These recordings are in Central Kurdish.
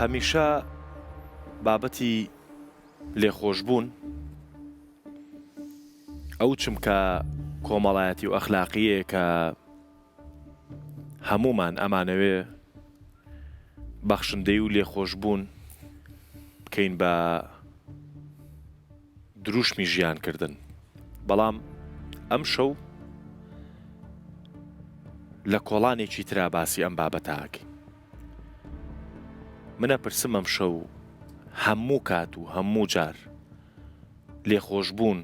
هەمیشە بابەتی لێخۆشبوون ئەو چمکە کۆمەڵایەتی و ئەخلاقیەیە کە هەمومان ئەمانەوێ بەخشندەی و لێخۆشبوون بکەین بە دروشمی ژیانکردن. بەڵام ئەم شەو لە کۆڵانێکی ترا باسی ئەم بابەتاکەین. منە پرسم ئەم شەو هەموو کات و هەموو جار لێخۆشبوون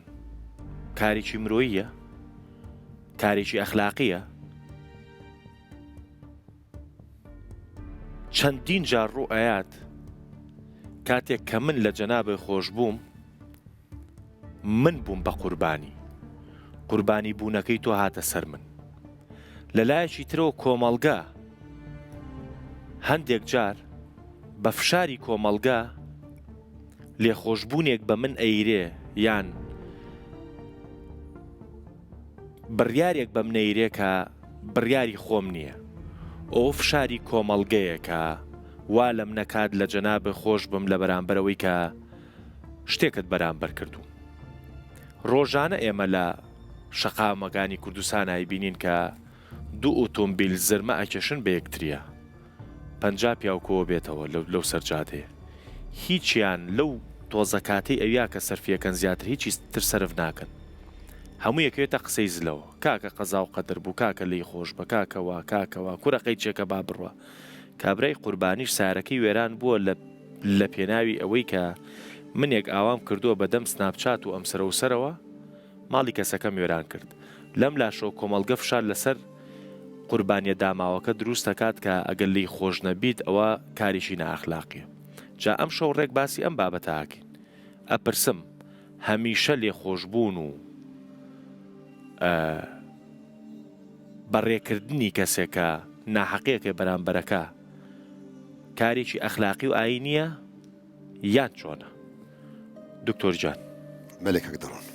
کارێکی مرۆییە؟ کارێکی ئەخلاقیە؟ چەندین جار ڕوو ئەیات کاتێک کە من لە جەنابێ خۆش بووم من بووم بە قوربانی بوونەکەی تۆ هاتە سەر من. لە لایەکی ترەوە کۆمەڵگا هەندێک جار بە فشاری کۆمەڵگا لێخۆشبوونێک بە من ئەیرێ یان بڕیارێک بە منەیرێ کە بڕیاری خۆم نییە. ئەو فشاری کۆمەڵگەیە کە وا لەم نەکات لە جەنابێ خۆش بم لە بەرامبەرەوەی کە شتێکت بەرامبەر کردووم. ڕۆژانە ئێمە لە شەقامەکانی کوردستانای بینین کە دوو ئۆتۆمبیل زرمە ئەکێشن بە یەکتریە 50 پیاوکۆوە بێتەوە لەو سەرجادەیە. هیچیان لەو تۆزە کاتەی ئەویا کە سەرفیەکەن زیاتر هیچی تر سەرف ناکەن. هەموو یەکێتە قسەی زلەوە کاکە قەزا و قەدر بوو، کاکە لی خۆش بە، کاکەوە کوڕەقەی چێکە با بڕوە. کابرای قوربانیش سارەکەی وێران بووە لە پێناوی ئەوەی کە منێک ئاوام کردووە بەدەم سناپچات و ئەم سەرە و سەرەوە ماڵی کەسەکەم وێران کرد. لەم لاشەوە کۆمەڵگە فشار لەسەر قوربانیە داماوەکە دروست دەکات کە ئەگەر لی خۆش نەبیت ئەوە کاریشی نائەخلاقیە. جا ئەم شەو ڕێک باسی ئەم بابەتاکەین. ئەپرسم هەمیشە لێخۆشبوون و بەڕێکردنی کەسێکە ناحەقیەکە بەرامبەرەکە کارێکی ئەخلاقی و ئاینیە یان چۆنە؟ دکتۆر جان مەلێکەک دەڕۆن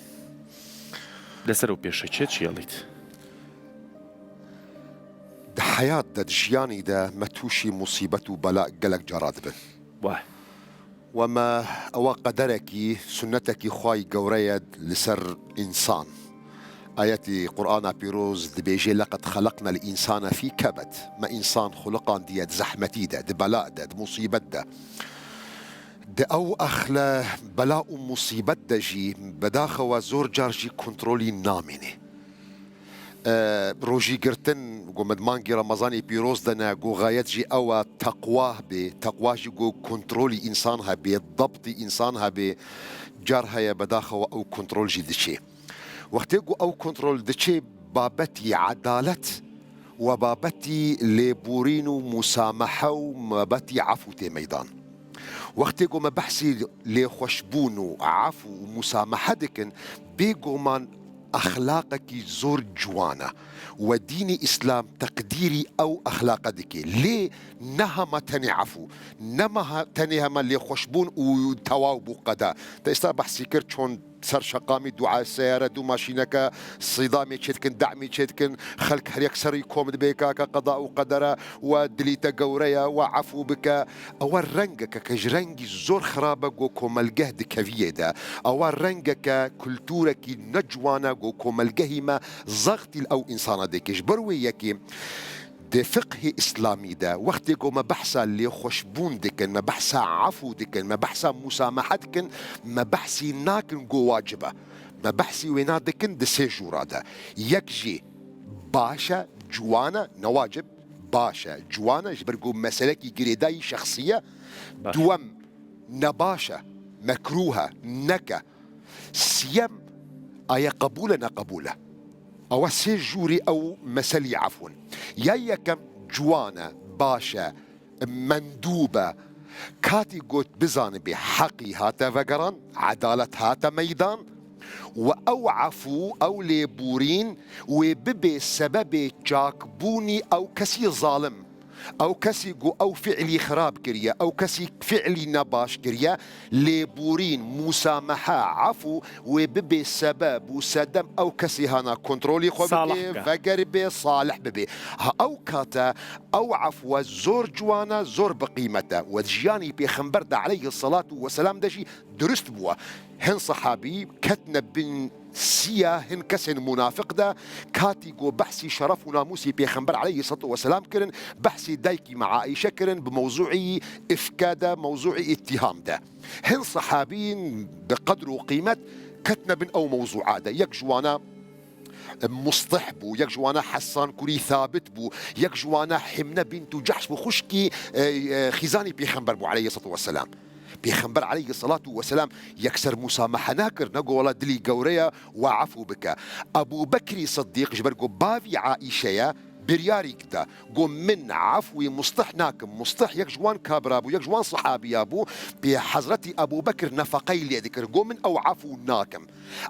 لەسەر و پێشە چێڵیت؟ حیات دە ژیانیدا مە تووشی موسیبەت و بەلا گەلک جارات بن وای وەمە ئەوە قەدەرێکی سنەتێکی خوای گەورەیە لەسەر ئینسان. آياتي قرآن بيروز دبيجي لقد خلقنا الإنسان في كبد ما إنسان خلقان ديت زحمتي ده بلاء ده مصيبة ده أو أخلا بلاء مصيبة ده جي بداخل وزور جارجي كنترولي ناميني روجي قرتن قمد مانجي رمضاني بيروز دنا قو غايت جي أو تقواه بي تقواه جي قو كنترولي إنسانها بي ضبط إنسانها بي جارها يا بداخل أو كنترول جي دشي وقتيقو أو كنترول دشي بابتي عدالة وبابتي ليبورين ومسامحة وبابتي عفو تي ميدان. وقتيقو ما بحسي ليخوشبون وعفو ومسامحة دكن بيقو من أخلاقك زور جوانا وديني إسلام تقديري أو أخلاق دكي ليه نهما تاني عفو نما تاني هما اللي خوشبون وتواوبو قدا تيستا بحسي كرتشون سر شقامي دعاء السيارة دو ماشينك صدامي تشتكن دعمي تشتكن خلق هريك سري كومد بيكا قضاء وقدر ودليتا قوريا وعفو بك أول رنجك كجرنجي زور خرابك وكوملقه دكفيه دا أول رنجك كلتورك نجوانا وكوملقهما زغتي أو إنسان ديكش بروي يكي دي فقه إسلامي دا وقت يقول ما بحثا اللي خوشبون دكن ما بحثا عفو دكن ما بحثا مسامحة دكن ما بحثي ناكن قو واجبة ما بحثي وينا دكن دي سيجورا دا يكجي باشا جوانا نواجب باشا جوانا جبرقو مسألة قريداي شخصية دوم نباشا مكروهة نكا سيم آيا قبولة نقبولة أو سيجوري أو مسلي عفوا يايكم جوانا باشا مندوبة كاتي قوت بزان بحقي هاتا فقران عدالة هاتا ميدان وأو عفو أو ليبورين وببي سبب جاكبوني أو كسي ظالم ئەو کەسی گو ئەو فعلی خراپ کردە ئەو کەسی فعلی نەباش کردە لێبورین موسامەحە عەفو وێ ببێ سەبەب و سەدەم ئەو کەسی هانا کۆنتڕۆلی خۆ ببێ ڤەگەر بێ صالح ببێ ئەو کاتە ئەو عەفوە زۆر جوانە زۆر بقیمەتە و ژیانی پێخەمبەردا عەلەیهی السەڵات وەسەلام دەژی دروست بووە هەن سەحابی کەتنە بن سیە هەن کەسێن منافقدا کاتی گۆ بەحسی شەرەف و ناموسی پێخەمبەر عەلەیهی السەڵات وەسەلام کردن بەحسی دایکی مەعائیشە کردن بمەوزوعی ئفکادا مەوزوعی ئیتیهامدا هەن سەحابین بقدر و قیمەت کەتنە بن ئەو مەوزوعادا یەک جوانە مصطح بوو یەک جوانە حەسان کوری ثابت بوو یەک جوانە حمنە بنت و جەحش بوو خوشکی خیزانی پێخەمبەر بوو عەلەیهی السەڵات وەسەلام پێخەمبەر عەلەیهی السەڵات وەسەلام یەکسەر موسامەحە ناکرد نەگۆڵە دلی گەورەیە و عەفو بکە ئەبوو بەکری سەدیق ژبەر گۆ باوی عائیشەیە بریاری کدا گو من عفوی مصطح ناکم مصطح یک جوان کابرا بو یک جوان صحابیا بو بی حضرت ابو بکر نفقی لید کرد گو من او عفو ناکم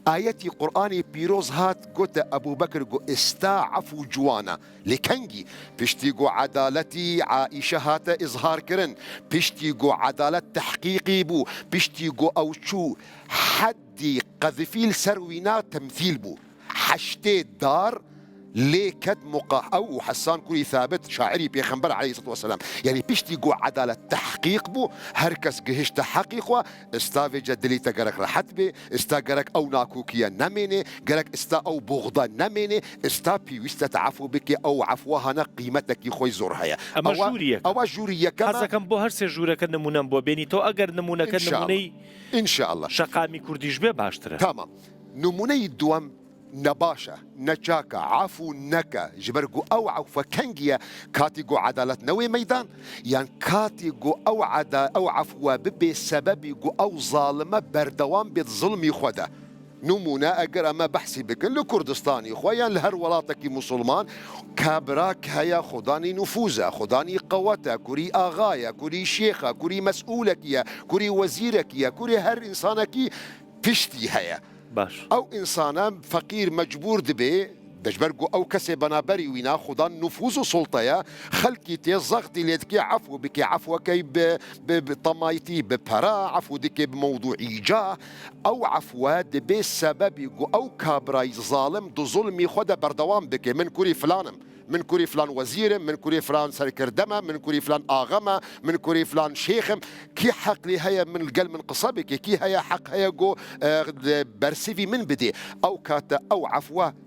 آیتی قرآنی پیروز هات گوت ابو بکر گو استا عفو جوانا لکنگی پشتی گو عدالتی عائشه هات اظهار کرن پشتی گو عدالت تحقیقی بو پشتی گو او چو حدی قذفیل سروینا تمثیل بو حشتی دار ليكد مقاح أو حسان كوري ثابت شاعري بيخنبر عليه الصلاة والسلام يعني بيشتي جو عدالة تحقيق بو هركس جهش تحقيق استافي جدلي تجرك راحت بي استاجرك أو ناكوكيا نميني جرك استا أو بغضا نميني استا بيوستا تعفو بك أو عفوها نا قيمتك يخوي زورها أما جوريا أو جوريا كما هذا كان بو هرسي جوريا كان نمونا بو بيني تو أجر نمونا كان نموني إن شاء الله شقامي كرديش بيه باشتره تمام نموني الدوام نباشا نجاكا عفو نكا جبرقو أو عفو كنجيا كاتيجو عدالة نوي ميدان يعني كاتيجو أو عفو ببي سببي جو أو ظالمة بردوان بالظلم خدا نمونا أجر أما بحسي بكن لكردستاني خويا لهر ولاتك مسلمان كابراك هيا خداني نفوذا خداني قوتا كوري آغايا كوري شيخا كوري مسؤولك يا كوري وزيرك يا كوري هر إنسانك فشتي هيا باش او انسانا فقير مجبور دبي دجبرقو او كسي بنابري وينا خدان نفوذ سلطة خلقي تي زغتي ليدكي عفو بكي عفو كي بطمايتي ببرا عفو دكي بموضوع إيجاه او عفو دبي سبب او كابراي ظالم دو ظلمي خدا بردوام بكي من كوري فلانم من كوري فلان وزير من كوري فلان سركردمة من كوري فلان آغمة من كوري فلان شيخم كي حق لي هيا من القل من قصبك كي هيا حق هيا جو برسيفي من بدي أو كاتا أو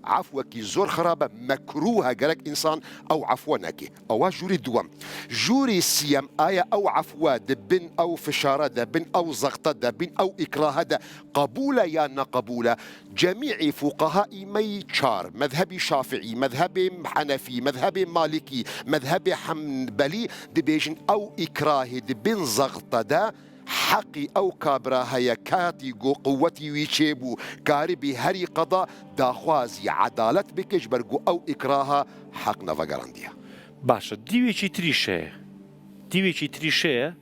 عفوة كي زور خرابة مكروهة قالك إنسان أو عفوة ناكي أو جوري دوام جوري سيام آية أو عفوة دبن أو فشارة دبن أو زغطة دبن أو إكراه دا قبولة يا نقبولة جميع فقهاء ميشار مذهبي شافعي مذهبي حنفي مذهبي مالكي مذهبي حنبلي دبيجن أو إكراه دبن زغطة دا حقي أو كابرا هيا كاتي جو قوتي ويشيبو كاربي هري قضاء داخوازي عدالة بكش برقو أو إكراها حقنا فقرانديا باشا ديويشي تريشي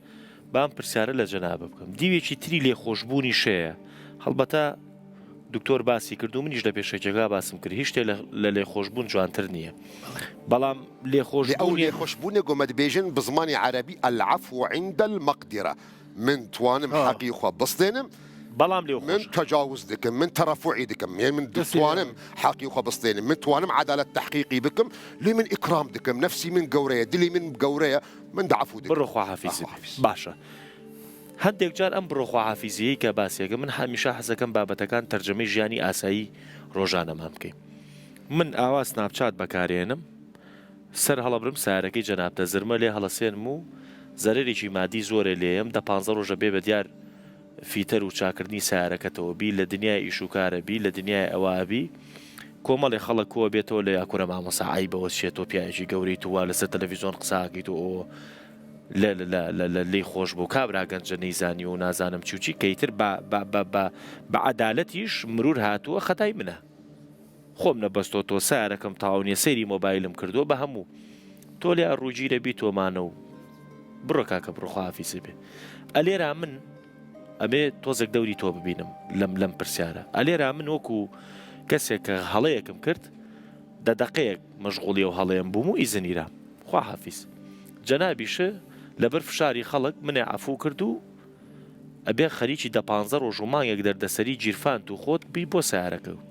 بام برسارة لجنابه بكم ديويشي تري لي خوشبوني شيء هەڵبەتە دکتۆر باسی کرد و منیش لە پێشەکێکا باسم کرد هیچ شتێ لە لێخۆشبوون جوانتر نییە بەڵام لێخۆشبوونێک گۆمە دەبێژن بە زمانی عەرەبی العفو عند المقدرة من توانم حەقی خوا بستێنم بەڵام لێ من تجاوز دكم من ترفعي دكم يعني من توانم حقي خو بستينم من توانم عدالة تحقيقي بكم لي من إكرام دكم نفسي من قورية دلي من قورية من دعفو دكم بڕۆخوا حافیزی باشە هەندێک جار ئەم بڕۆخوا حافیزیەی کە باسیەکە من هەمیشە حەزەکەم بابەتەکان تەرجەمەی ژیانی ئاسایی ڕۆژانەمان بکەین من ئاوا سناپچات بەکارێنم سەر هەڵەبرم سارەکەی جەنابتە زرمە لێ هەڵەسێنم و زەرێکی مادی زۆرە لێم دە 15 ڕۆژە بێ بە دیار فیتەر و چاکردنی سیارەکەتەوە بی لە دنیای ئیشوکارە بی لە دنیای ئەوابی کۆمەڵی خەڵک کۆ بێتەوە لە یاکوورە مامۆساعی بەوە شێتۆ پیاەکی گەوری تووا لەسەر تەلەڤیزۆن قساکەیت و لە لی خۆش بوو کابرا گەنجە نەیزانی و نازانم چوچی کەیتر بە عەدالەتیش مرور هاتووە خەتای منە خۆم نەبەستۆ تۆ سیارەکەم تاونیە سەیری مۆبایلم کردووە بە هەموو تۆ لێ ڕووگیرە بی تۆمانە و بڕۆ کاکە بڕۆخوا حافیزی بێ ئەلێرا من ئەبێ تۆزێک دەوری تۆ ببینم لەم پرسیارە ئەلێرا من وەکو کەسێک کە هەڵەیەکم کرد دەدەقەیەک مەشغوڵی و هەڵەیەم بووم و ئیزنیرا خوا حافیز جەنابیشە لەبەر فشاری خەڵک منێ عەفو کرد و ئەبێ خەریکی 15 ڕۆژ و مانگێک دەردەسەری گیرفانت و خۆت بی بۆ سیارەکە و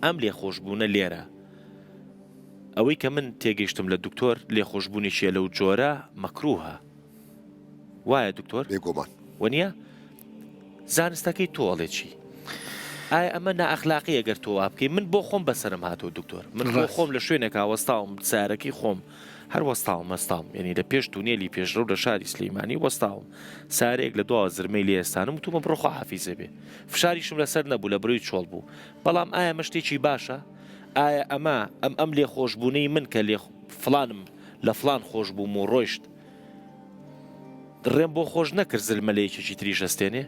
ئەم لێخۆشبوونە لێرە ئەوەی کە من تێگەیشتم لە دکتۆر لێخۆشببوونیشیە لەو جۆرە مەکروهە وایە دکتۆر بێگومان وەنیە زانستەکەی تۆڵێکی ئایا ئەمە نائەخلاقی ئەگەر تۆ وا بکەی من بۆ خۆم بەسرم هاتەوە دکتۆر من بۆ خۆم لە شوێنێکا وەستاوم سارەکەی خۆم هەر وەستاوم مەستاوم یعنی لە پێش تونێلی پێشڕەو لە شاری سلەیمانی وەستاوم سارێک لە دو زرمەی لێستانم تومە بڕۆخوا حافیزە بێ فشاریشم لەسەر نەبوو لە بڕووی چۆڵ بوو بەڵام ئایا مەشتێکی باشە ئایا ئەم لێ خۆشببوونەی من کە لێ فلانم لە فلان خۆش بووم و ڕۆیشت ڕێم بۆ خۆش نەکرد زلمەلەیەکێکی تریش ئەستێنێ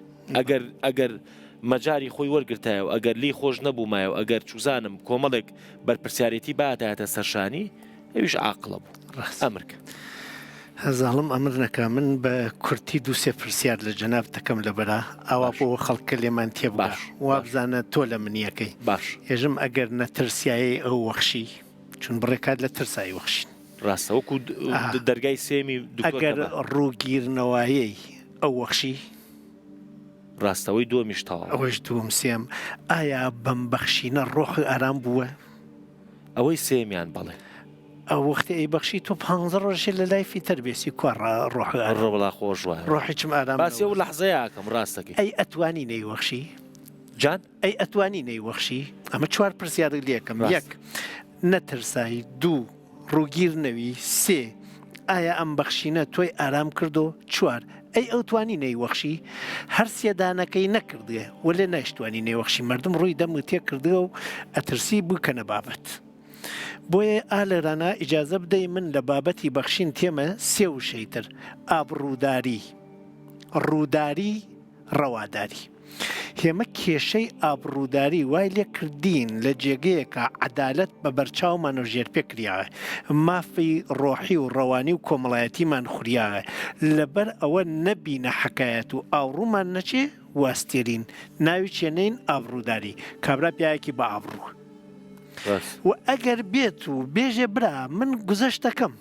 ئەگەر مەجاری خۆی وەرگرتایە و ئەگەر لی خۆش نەبوومایە و ئەگەر چوزانم کۆمەڵێک بەرپرسیارەتی باتایەتە سەرشانی ئەویش عاقڵە بوو ئەمرکە هەزاڵم ئەمر نەکە من بە کورتی دووسێ پرسیار لە جەناب دەکەم لەبەرە ئاوا بۆ خەڵکە لێمان تێباش وا بزانە تۆ لە منیەکەی باش هێژم ئەگەر نەترسیایی ئەو وەخشی چون بڕێکات لە ترسایی وەخشین ڕاستە وەکو دەرگای سێمی ئەگەر ڕووگیرنەوەیەی ئەو وەخشی ڕاستەوەی دووەمیشتەوە ئەوەش دووەم سێم ئایا بەم بەخشینە ڕۆحی ئارام بووە ئەوەی سێمیان بەڵێ ئەو وەختی ئەی بەخشی تۆ 15 ڕۆژێ لە لای فیتەربێسی کوڕ ڕۆحی ڕەوڵا خۆش وایە ڕۆحیچم ئارام باسی ئەو لەحزەیەکەم ڕاستەکەی ئەی ئەتوانی نەیوەخشی جان ئەی ئەتوانی نەیوەخشی ئەمە چوار پرسیارە لێکم یەک نەترسایی دوو ڕووگیر نەوی سێ ئایا ئەم بەخشینە تۆی ئارام کردو چوار ئەی ئەو توانی نەیوەخشی هەر سێدانەکەی نەکردێ وەلێ نایشتوانی نێوەخشی مردم ڕووی دەمت تێ کردووە و ئەترسی بکەنە بابەت بۆیە ئالێرانە ئیجازە بدەی من لە بابەتی بەخشین تێمە سێ وشەیتر ئابڕووداری ڕووداری ڕەواداری هێمە کێشەی ئابڕووداری وای لێ کردین لە جێگەیەکە عەدالەت بە بەرچاومان و ژێر پێکریاوە مافی ڕۆحی و ڕەوانی و کۆمەڵایەتیمان خوریاوە لەبەر ئەوە نەبینە حەکایەت و ئاوڕوومان نەچێ واستێرین ناوی چێنەین ئابڕووداری کابرا پیاوێکی بە ئابڕوو و ئەگەر بێت و بێژێ برا من گوزەشتەکەم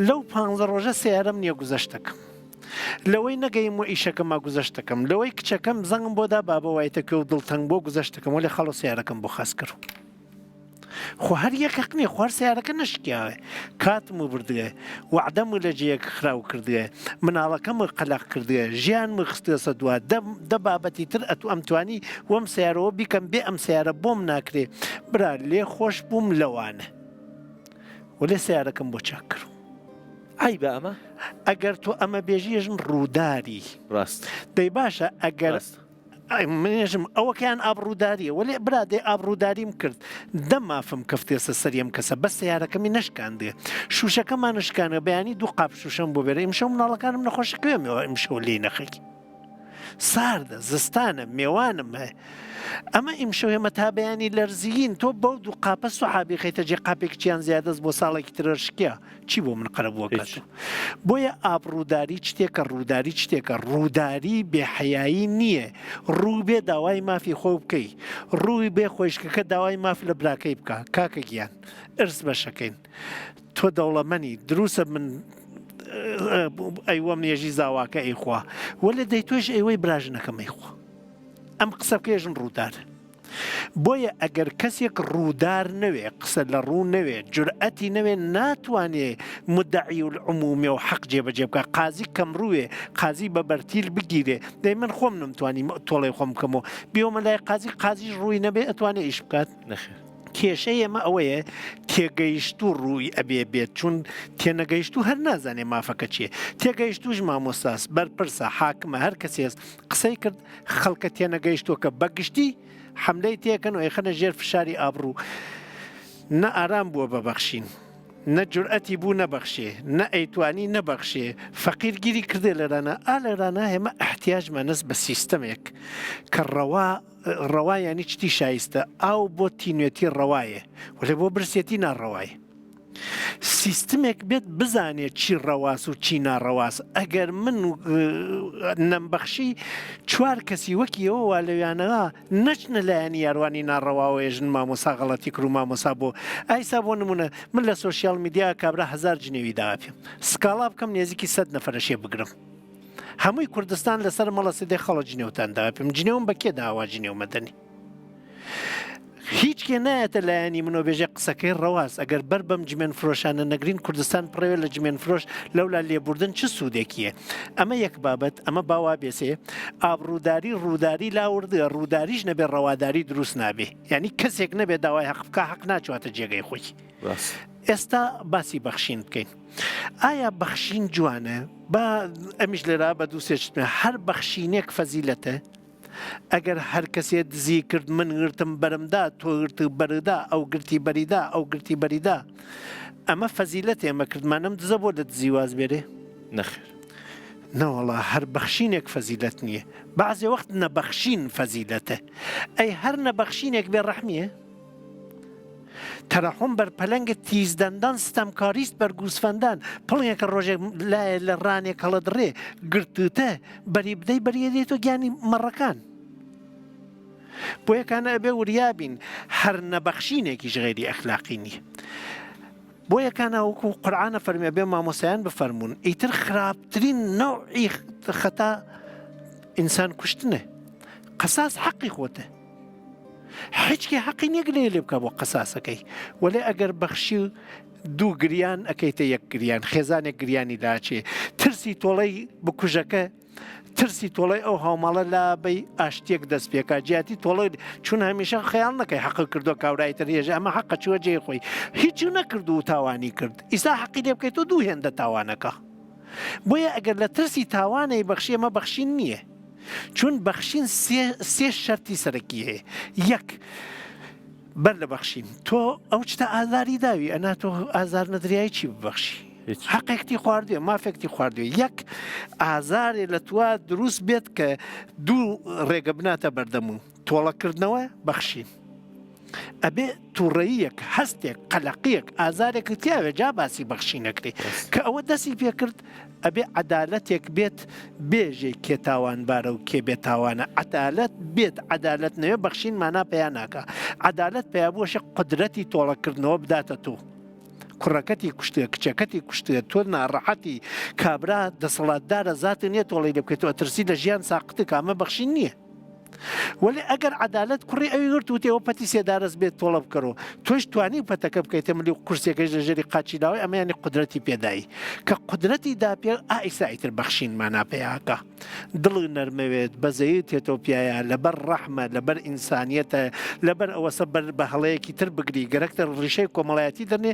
لەو 15 ڕۆژە سیارەم نییە گوزەشتەکەم لەوەی نەگەیم و ئیشەکەم گوزەشتەکەم لەوەی کچەکەم زەنگم بۆدا بابە وایتەکە و دڵتەنگ بۆ گوزەشتەکەم و لێ خەڵۆ سیارەکەم بۆ خاست کرد خۆ هەر یەکەق نییە خوار سیارەکە نشکیاوێ کاتم و بردوێ وعدەم لە جەیەک خراو کردوێ مناڵەکەم قەلق کردوێ ژیان خستێسە دووە دە بابەتی تر ئەتو ئەمتوانی وەم سیارەوە بیکەم بێ ئەم سیارە بۆم ناکرێ برا لێ خۆش بووم لەوانە و لێ سیارەکەم بۆ چاک کرد ئای بە ئەمە ئەگەر تۆ ئەمە بێژیژن ڕووداری ڕاست دەی باشە ئەگەر منێژم ئەوەکەیان ئابڕووداریە وەێ برادێ ئابڕووداریم کرد دەمافم کەفتێسە سەریم کەسە بە سیارەکەمی نشکاندێ شوشەکەمان نشکانە بەیانی دوو قاپ شوشەم بۆ بێرە ئیمشە مناڵەکانم نەخۆشەکەوێمەوە ئیمشەوە لێ نەخەکی ساردە زستانە میێوانم هەیە ئەمە ئیمشەوێمە تا بەیانی لەرزیین تۆ بەو دوو قاپە سوحابی خەیتە جێ قاپێکچیان زیادەست بۆ ساڵێکی ترشکیا چی بۆ من قەرە بووەکات بۆیە ئابڕووداری شتێکە ڕووداری شتێکە ڕووداری بێحەیایی نییە ڕوو بێ داوای مافی خۆ بکەی ڕووی بێ خۆشکەکە داوای ماف لە براکەی بکە کاکە گیان ئرس بەشەکەین تۆ دەوڵەمەنی دروسە من ئەیوەم نێژی زاواکە ئەیخوا وەلێ دەی تۆش ئەوەی براژنەکەم ئەیخوا ئەم قسە بکێژن ڕوودار بۆیە ئەگەر کەسێک ڕوودار نەوێ قسە لە ڕوو نەوێ جورئەتی نەوێ ناتوانێ مدعی العمومی و حەق جێبەجێ بکە قازی کەم ڕووێ قازی بە بەرتیل بگیرێ دەی من خۆم نمتوانی تۆڵی خۆم بکەمەوە بیۆمە لای قازیش ڕووی نەبێ ئەتوانێ ئیش بکات نەخێر کێشەی ئێمە ئەوەیە تێگەیشت و ڕووی ئەبێ بێت چون تێنەگەیشت و هەر نازانێ مافەکە چیە تێگەیشتوش مامۆستاس بەرپرسە حاکمە هەر کەسێز قسەی کرد خەڵکە تێنەگەیشتووە کە بەگشتی حملەی تێکەن و ئەیخەنە ژێر فشاری ئابڕوو نە ئارام بووە بەبەخشین نە جورئەتی بوو نەبەخشێ نە ئەیتوانی نەبەخشێ فەقیرگیری کردێ لەرانە لەرانە هێمە احتیاجمانەست بە سیستەمێک کە ڕەوایانی چتی شایستە ئاو بۆ تینوێتی ڕەوایە وەلێ بۆ برسێتی ناڕەوایە سیستمێک بێت بزانێت چی ڕەواس و چی ناڕەواس ئەگەر من نەمبەخشی چوار کەسی وەکیەوە وا لەویانەوە نەچنە لایەنی یاروانی ناڕەواوەیە ژن مامۆسا غەڵەتی کرد و مامۆسا بۆ ئایسا بۆ نمونە من لە سۆشیال میدیا کابرا 1000 جنێوی داوا پێم سکاڵا بکەم نێزیکی 100 نەفەرەشێ بگرم هەمووی کوردستان لەسەر مەڵە سێدەی خەڵە جنێوتان داوا پێم جنێوم بە کێ داوا جنێو مەدەنی هیچ کێ نایەتە لایەنی منۆ بێژێ قسەکەی ڕەواز ئەگەر بەر بەم جمێن فرۆشانە نەگرین کوردستان پڕێوێت لە جمێن فرۆش لەولا لێبوردن چ سوودێکیە ئەمە یەک بابەت ئەمە باوا بێسێ ئابڕووداری ڕووداری لاوردە ڕووداریش نەبێ ڕەواداری دروست نابێ یعنی کەسێک نەبێ داوای حەق بکە حەق ناچواتە جێگەی خۆی ئێستا باسی بەخشین بکەین ئایا بەخشین جوانە با ئەمیش لێرا بە دوو سێچمە هەر بەخشینێک فەزیلەتە ئەگەر هەر کەسێ دزی کرد من گرتم بەرمدا تۆ گرت بەردا ئەو گرتی بەریدا ئەو گرتی بەریدا ئەمە فەزیلەت ئێمە کردمانم دزە بۆ لە دزی واز بێرێ نەخێر نەوەڵا هەر بەخشینێک فەزیلەت نییە بەعزێ وەخت نەبەخشین فەزیلەتە ئەی هەر نەبەخشینێک بێ ڕەحمیە تەرەحم بەر پەلەنگە تیزدەندان ستەمکاریست بەرگوسفەندان پڵێکە ڕۆژێک لایە لە ڕانێک هەڵە درێ گرتتە بەری بدەی بەریە دێتۆ گیانی مەڕەکان بۆ یەکانە ئەبێ وریابین هەر نەبەخشینێکیش غێری ئەخلاقی نییە بۆ یەکانە وەکو قورعانە فەرمێ بێ مامۆسایان بفەرمونون ئیتر خراپترین نەوعی خەتا ئینسان کوشتنە قەساس حەقی خۆتە هیچکی حەقی نێک لێ بکە بۆ قەساسەکەی وەلێ ئەگەر بەخشی دوو گریان ئەەکەیتە یەک گریان خێزانێک گریانی لاچێ ترسی تۆڵەی بکوژەکە ترسی تۆڵی ئەو هاوماڵە لابەی ئاشتێک دەست پێکا جیاتی تۆڵی چون هەمیشە خەیان نەکەی حەق کردو کاورایتر هێژە ئەمە حەقە چوە جێ خۆی هیچ نەکرد و تاوانی کرد ئیسا حەقی لێ بکەیت و دوو هێندە تاوانەکە بۆیە ئەگەر لە ترسی تاوانەی بەخشی ئەمە بەخشین نییە چون بەخشین سێ شەرتی سەرەکی هەیە یەک بەر لە بەخشین تۆ ئەو چتە ئازاری داوی ئەنا تۆ ئازار نەدریایی چی ببەخشی حەقێکتی خواردوێ مافێکتی خواردوێ یەک ئازارێ لە تووا دروست بێت کە دوو ڕێگە بناتە بەردەم و تۆڵەکردنەوە بەخشین ئەبێ تووڕەیەک هەستێک قەلەقیەک ئازارێک تیاوێ جا باسی بەخشی نەکرێ کە ئەوە دەستی پێکرد ئەبێ عەدالەتێک بێت بێژێک کێ تاوانبارە و کێ بێت تاوانە عەدالەت بێت عەدالەت نەوێ بەخشین مانا پێیان ناکە عەدالەت پێیا بۆشە قودرەتی تۆڵەکردنەوە بداتە تۆ کوڕەکەتی کوشتە کچەکەتی کوشتە تۆ ناڕەحەتی کابرا دەسەڵاتدارە زاتە نییە تۆڵی لێ بکەیتەوە ترسی لە ژیان ساقتە کامە بەخشین نییە ولی ئەگەر عەدالەت کوڕی ئەوی گرت وتێەوە پەتی سێدارەست بێت تۆڵە بکەڕەوە تۆش توانی پەتەکە بکەیتە ملی کورسێکەش لە ژێری قاچی داوای ئەمەیانی قودرەتی پێدایی کە قودرەتی داپێ ئایسایتر بەخشین ماناپەیاکە دڵی نەرمەوێت بەزەیت تێتەوە پیاە لەبەر ڕەحمە لەبەر ئینسانیەتە لەبەر ئەوەسە بە هەڵەیەکی تر بگری گەرەکتە ڕیشەی کۆمەڵایەتی دەرنێ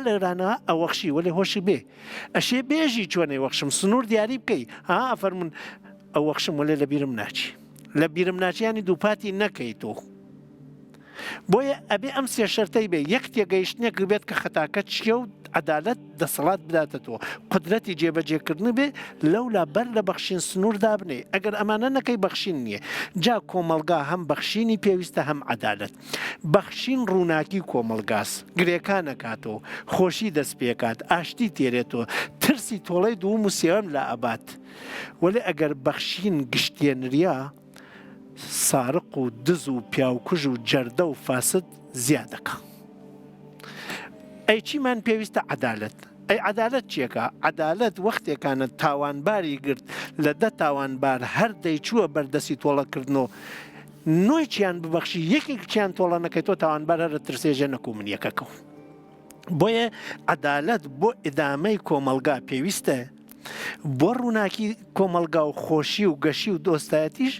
لەرانەوە ئەوەخشی وەلی هۆشی بێ ئەشێ بێژی چۆنەی وەخشم سنوور دیاری بکەی ئەفەرمون ئەو وەخشم وەلێ لە بیرم ناچی لە بیرم ناچیانی دووپاتی نەکەی تۆ بۆیە ئەبێ ئەم سێ شەرتەی بێ یەک تێگەیشتنێک بێت کە خەتاکە چیە و عەدالەت دەسەڵات بداتەوە قودرەتی جێبەجێکردن بێ لەولا بەر لە بەخشین سنوور دابنێ ئەگەر ئەمانە نەکەی بەخشین نییە جا کۆمەلگا هەم بەخشینی پێویستە هەم عەدالەت بەخشین ڕووناکی کۆمەلگاس گرێکان نەکاتەوە خۆشی دەست پێکات ئاشتی تێرێتەوە ترسی تۆڵەی دووم و سێوەم لە ئەبات وەلی ئەگەر بەخشین گشتێنریا سارق و دز و پیاوکوژ و جەردە و فاسد زیادەکە ئەی چیمان پێویستە عەدالەت ئەی عەدالەت چیەکە عەدالەت وەختێکانە تاوانباری گرت لە دە تاوانبار هەر دەیچووە بەردەسی تۆڵەکردنەوە نۆیچیان ببەخشی یەکێکیان تۆڵە نەکەی تۆ تاوانبار هەرە ترسێژە نەکو من یەکەکە بۆیە عەدالەت بۆ ئیدامەی کۆمەلگا پێویستە بۆ ڕووناکی کۆمەلگا و خۆشی و گەشی و دۆستایەتیش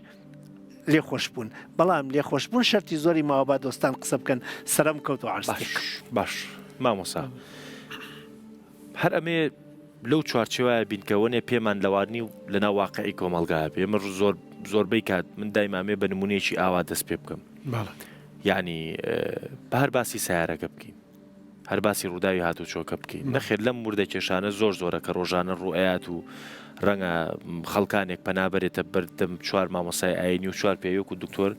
لێخۆشبوون بەڵام لێخۆشبوون شەرتی زۆری ماوە با دۆستان قسە بکەن سەرم کەوت و عەرزێک باش مامۆسا هەر ئەمێ لەو چوارچێوایە بینکەوەنێ پێمان لەوانی و لەناو واقعی کۆمەلگایە پێ من زۆربەی کات من دایمامێ بە نمونەیەکی ئاوا دەست پێ بکەم یعنی بە هەر باسی سیارەکە بکەین هەر باسی ڕووداوی هاتوچۆکە بکەین نەخێر لەم موردە کێشانە زۆرە کە ڕۆژانە ڕوئەیات و ڕەنگە خەڵکانێک پەنابەرێتە بەردەم چوار مامۆسای ئاینی و چوار پێوەک و دکتۆر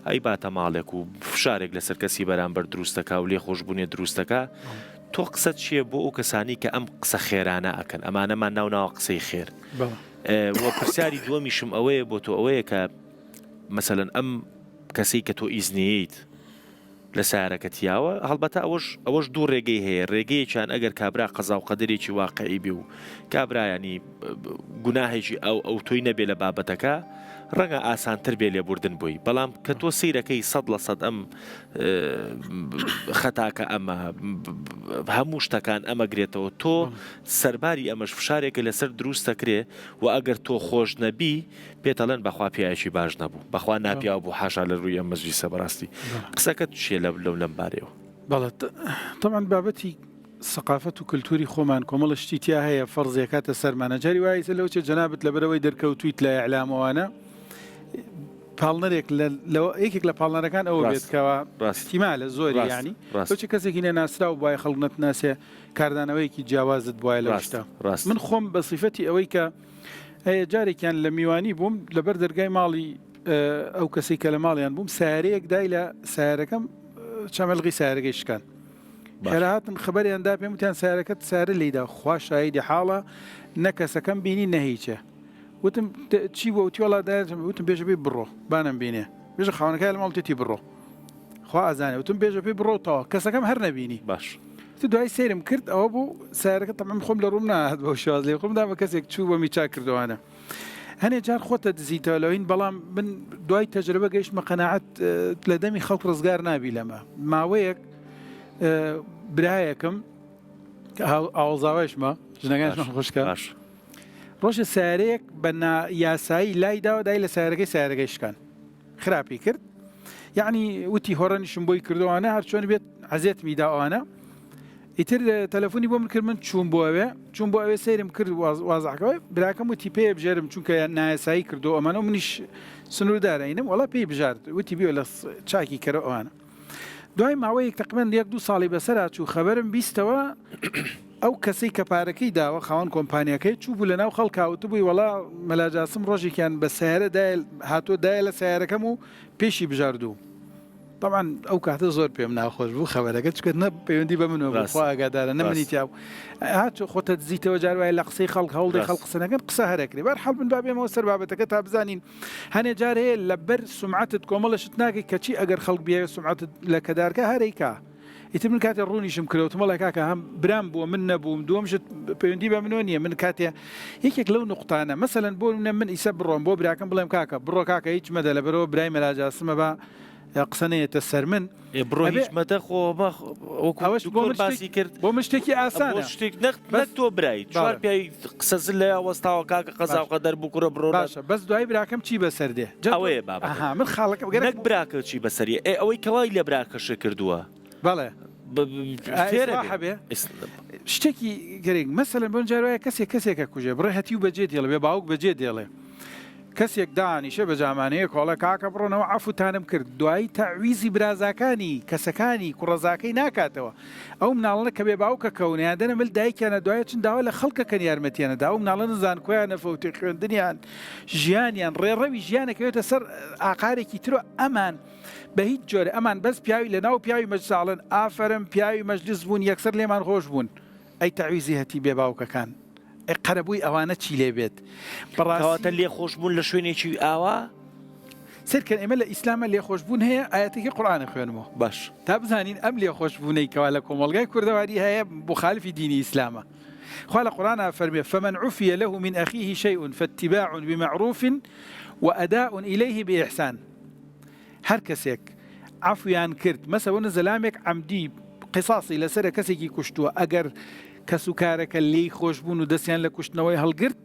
ئەی باتە ماڵێک و فشارێک لەسەر کەسی بەرامبەر دروستەکە و لێ خۆشببوونێ دروستەکە تۆ قسەت چییە بۆ ئەو کەسانی کە ئەم قسە خێرانە ئەکەن ئەمانەمان ناوناوە قسەی خێر وە پرسیاری دووەمیشم ئەوەیە بۆ تۆ ئەوەیە کە مەسەلەن ئەم کەسەی کە تۆ ئیزنییت لە سیارەکەتیاوە هەڵبەتە ئەوەش دوو ڕێگەی هەیە ڕێگەیەکیان ئەگەر کابرا قەزا و قەدرێکی واقعی بی و کابرایانی گوناهێکی ئەو تۆی نەبێ لە بابەتەکە ڕەنگە ئاسانتر بێ لێبوردن بووی بەڵام کە تۆ سیرەکەی 100% ئەم خەتاکە ئەمە هەموو شتەکان ئەمەگرێتەوە تۆ سەرباری ئەمەش فشارێکە لەسەر دروستەکرێ و ئەگەر تۆ خۆش نەبی پێتەڵەن بەخوا پیاەکی باش نەبوو بەخوا ناپیا بوو حاشا لە ڕووی ئەم مەجلیسە بەڕاستی قسەکەت چیە لەم بارەوە بەڵێت طبعا بابەتی سەقافەت و کللتوری خۆمان کۆمەڵە شتی تیا هەیە فەرزیەکاتە سەرمانە جاری وایە لەوچە جەنابەت لەبەرەوەی دەرکەوتویت لە ئەعلامەوانە پاڵنەرێک یەکێک لە پاڵنەرەکان ئەوە بێتکەوە ڕاستیمالە زۆری ینی چ کەسێکی نەناسرا و وایە خەڵک نەتناسێ کاردانەوەیکی جیاوازت وایە لە شتا من خۆم بە صیفەتی ئەوەی کە هەیە جارێکیان لە میوانی بووم لەبەر دەرگای ماڵی ئەو کەسی کە لە ماڵیان بووم سارەیەک دای لە سیارەکەم چەمەلغی سیارەکەی شکان خێراهاتن خبریاندا پێم وتیان سیارەکەت سارە لێدا خوا شایدی حاڵە نەکەسەکەم بینی نەهیچە وتم چی بۆ وتیوەڵا دایتم وتم بێژە پێی بڕۆ بانم بینێ بێژە خاونەکە لە ماڵتێتی بڕۆ خوا ئازانێ وتم بێژە پێی بڕۆتەوە کەسەکەم هەر نەبینی باش دوای سێرم کرد ئەوە بوو سیارەکە تەمام خۆم لە ڕووم ناهات بۆ شواز لێ خۆمدا بە کەسێک چوو بە میچا کردوانە هەنێ جار خۆتە دزیتەوە لەوین بەڵام من دوای تەجربە گەیشتمە قەناعەت لە دەمی خەڵک ڕزگار نابی لەمە ماوەیەک برایەکەم ئاوەڵزاوایشمە ژنەکانشمە خۆشکە ڕۆژە سیارەیەک بە یاسایی لای داوە دای لە سیارەکەی شکان خراپی کرد یعنی وتی هۆڕەنیشم بۆی کردوانە هەر چۆن بێت عەزیەت میداوانە ئیتر تەلەفۆنی بۆ من کرد من چوون بۆ ئەوێ سێرم کرد وازعەکەوەی براکەم وتی پێ بژێرم چونکە نایاسایی کردو ئەمانە منیش سنووردارەینم وڵا پێی بژارد وتی بیوە لە چاکی کەرە ئەوانە دوای ماوەیەک تقریباً 1-2 ساڵی بەسەرا چوو خەبەرم بیستەوە ئەو کەسەی کە پارەکەی داوە خاوەن کۆمپانیەکەی چوو بوو لەناو خەڵکاوت بووی وەڵا مەلاجاسم ڕۆژێکیان بە سیارە هاتۆ دایە لە سیارەکەم و پێشی بژاردوو طبعا ئەو کاتە زۆر پێم ناخۆش بوو خەبەرەکە چکت نە پەیوەندی بە منەوە بخوا ئاگادارە نەمنی تیاو هاتۆ خۆتە دزیتەوە جار وایە لە قسەی خەڵک هەوڵی خەڵق قسەنەکەن قسە هەرەکرێ بەرحەڵ من بابێمەوە سەر بابەتەکە تا بزانین هەنێ جار هەیە لەبەر سومعەتت کۆمەڵەشت ناکەی کەچی ئەگەر خەڵک بیاوێ سومعەتت لە کەدارکە هەرەیکا ئیتر من کاتێ ڕوونیشم کردەوە مەڵێ کاکە هەم برام بووە من نەبووم دووەمشت پەیوەندی بە منەوە نییە من کاتێ یەکێک لەو نقطانە مەسەلەن بۆ من ئیسە بڕۆم بۆ براکەم بڵێم کاکە بڕۆ کاکە هیچ مەدە لەبەرەوە برای مەلاجاسمە بە قسە نەیەتە سەر من بڕۆ هیچ مەدە خۆ ئەوەش باسی کرد بۆ من شتێکی ئاسانە شتێک نەک تۆ برای چوار پیاوی قسە زل لە وەستاوە کاکە قەزا و قەدەر بوو کوڕە بڕۆ باشە بەس دوای براکەم چی بەسەر دێ ئەوەیە بابە من خاڵەکە نەک براکە چی بەسەریە ئەوەی کەوای لە براکەش کردووە بەڵێ شتێکی گەرێک مەسەلەن بۆ جارواایە کەسێکە کوژێ بڕێ هەتی و بەجێ دێڵێ بێ باوک بەجێ دێڵێ کەسێک دانیشە بە جامانەیە کۆڵە کاکە بڕۆنەوە عەفوتانم کرد دوایی تەعویزی برازاکانی کەسەکانی کوڕەزاکەی ناکاتەوە ئەو مناڵە کە بێ باوکە کەونیان دەنە مل دایکیانە دوایە چند داوا لە خەڵکەکەن یارمەتیانە دا و مناڵە نزانکۆیان نەفەوتی خوێندنیان ژیانیان ڕێڕەوی ژیانەکەوێتە سەر ئاقارێکی ترۆ ئەمان بە هیچ جۆرە ئەمان بەس پیاوی لە ناو پیاوی مەجساڵن ئافرم پیاوی مەجلیس بوون یەکسەر لێمان خۆش بوون ئەی تەعویزی هەتی بێ باوکەکان قەرەبووی ئەوانە چی لێ بێت بەڕاستە لێ خۆشبوون لە شوێنێکی ئاوا سەرکەن ئێمە لە ئیسلامە لێ خۆشبوون هەیە ئاەتێکی قورئانە خوێنمەوە باش تا بزانین ئەم لێ خۆشبوونەی کەوا لە کۆمەڵگای کوردەواری هەیە مخالفی دینی ئیسلامە خوا لە قورئانە فەرمێ فمن عفي له من أخيه شيء فاتباع بمعروف وأداء إليه بإحسان هەر کەسێک عفویان کرد مەسەوەنە زەلامێک عەمدی قیساسی لەسەر کەسێکی کوشتووە ئەگەر کەس و کارەکە لێی خۆشبوون و دەستیان لە کوشتنەوەی هەڵگرت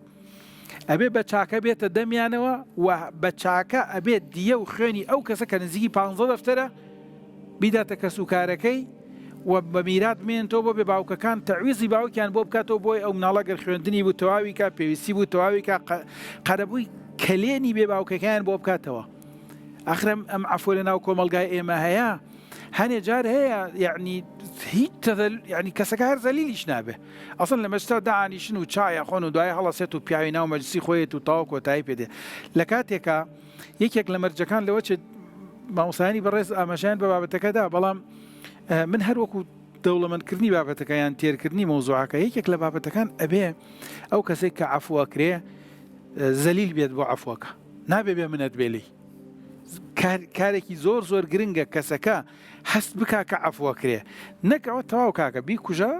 ئەبێ بە چاکە بێتە دەمیانەوە و بە چاکە ئەبێت دیە و خوێنی ئەو کەسە کە نزیکی 15 دەفتەرە بیداتە کەس و کارەکەی و بە میرات مێنتەوە بۆ بێ باوکەکان تەعویزی باوکیان بۆ بکاتەوە بۆی ئەو مناڵە گەر خوێندنی بوو تەواوی کا پێویستی بوو تەواوی کا قەرەبووی کلێنی بێ باوکەکان بۆ بکاتەوە ئەخرم ئەم عەفوە لە ناو کۆمەلگای ئێمە هەیە هەنێ جار هەیە یعنی هیچ ینی کەسەکە هەر زەلیلیش نابێ ئەسڵ لە مەشتا داعانیشن و چایە خۆن و دوای هەڵەسێت و پیاوی ناو مەجلیسی خۆیەت و تاوا کۆتایی پێدێ لە کاتێکە یەکێک لە مەرجەکان لەوە چێت مامۆستایانی بەڕێز ئاماژیان بە بابەتەکەدا بەڵام من هەر وەکو دەوڵەمەندکردنی بابەتەکەیان تێرکردنی مۆزوعەکە یەکێک لە بابەتەکان ئەبێ ئەو کەسێک کە عەفوەکرێ زەلیل بێت بۆ عەفوەکە نابێ بێ منەت بێلی کارێکی زۆر زۆر گرنگە کەسەکە هەست بکا کە عەفوەکرێ نەکەوە تەواو کاکە بیکوژە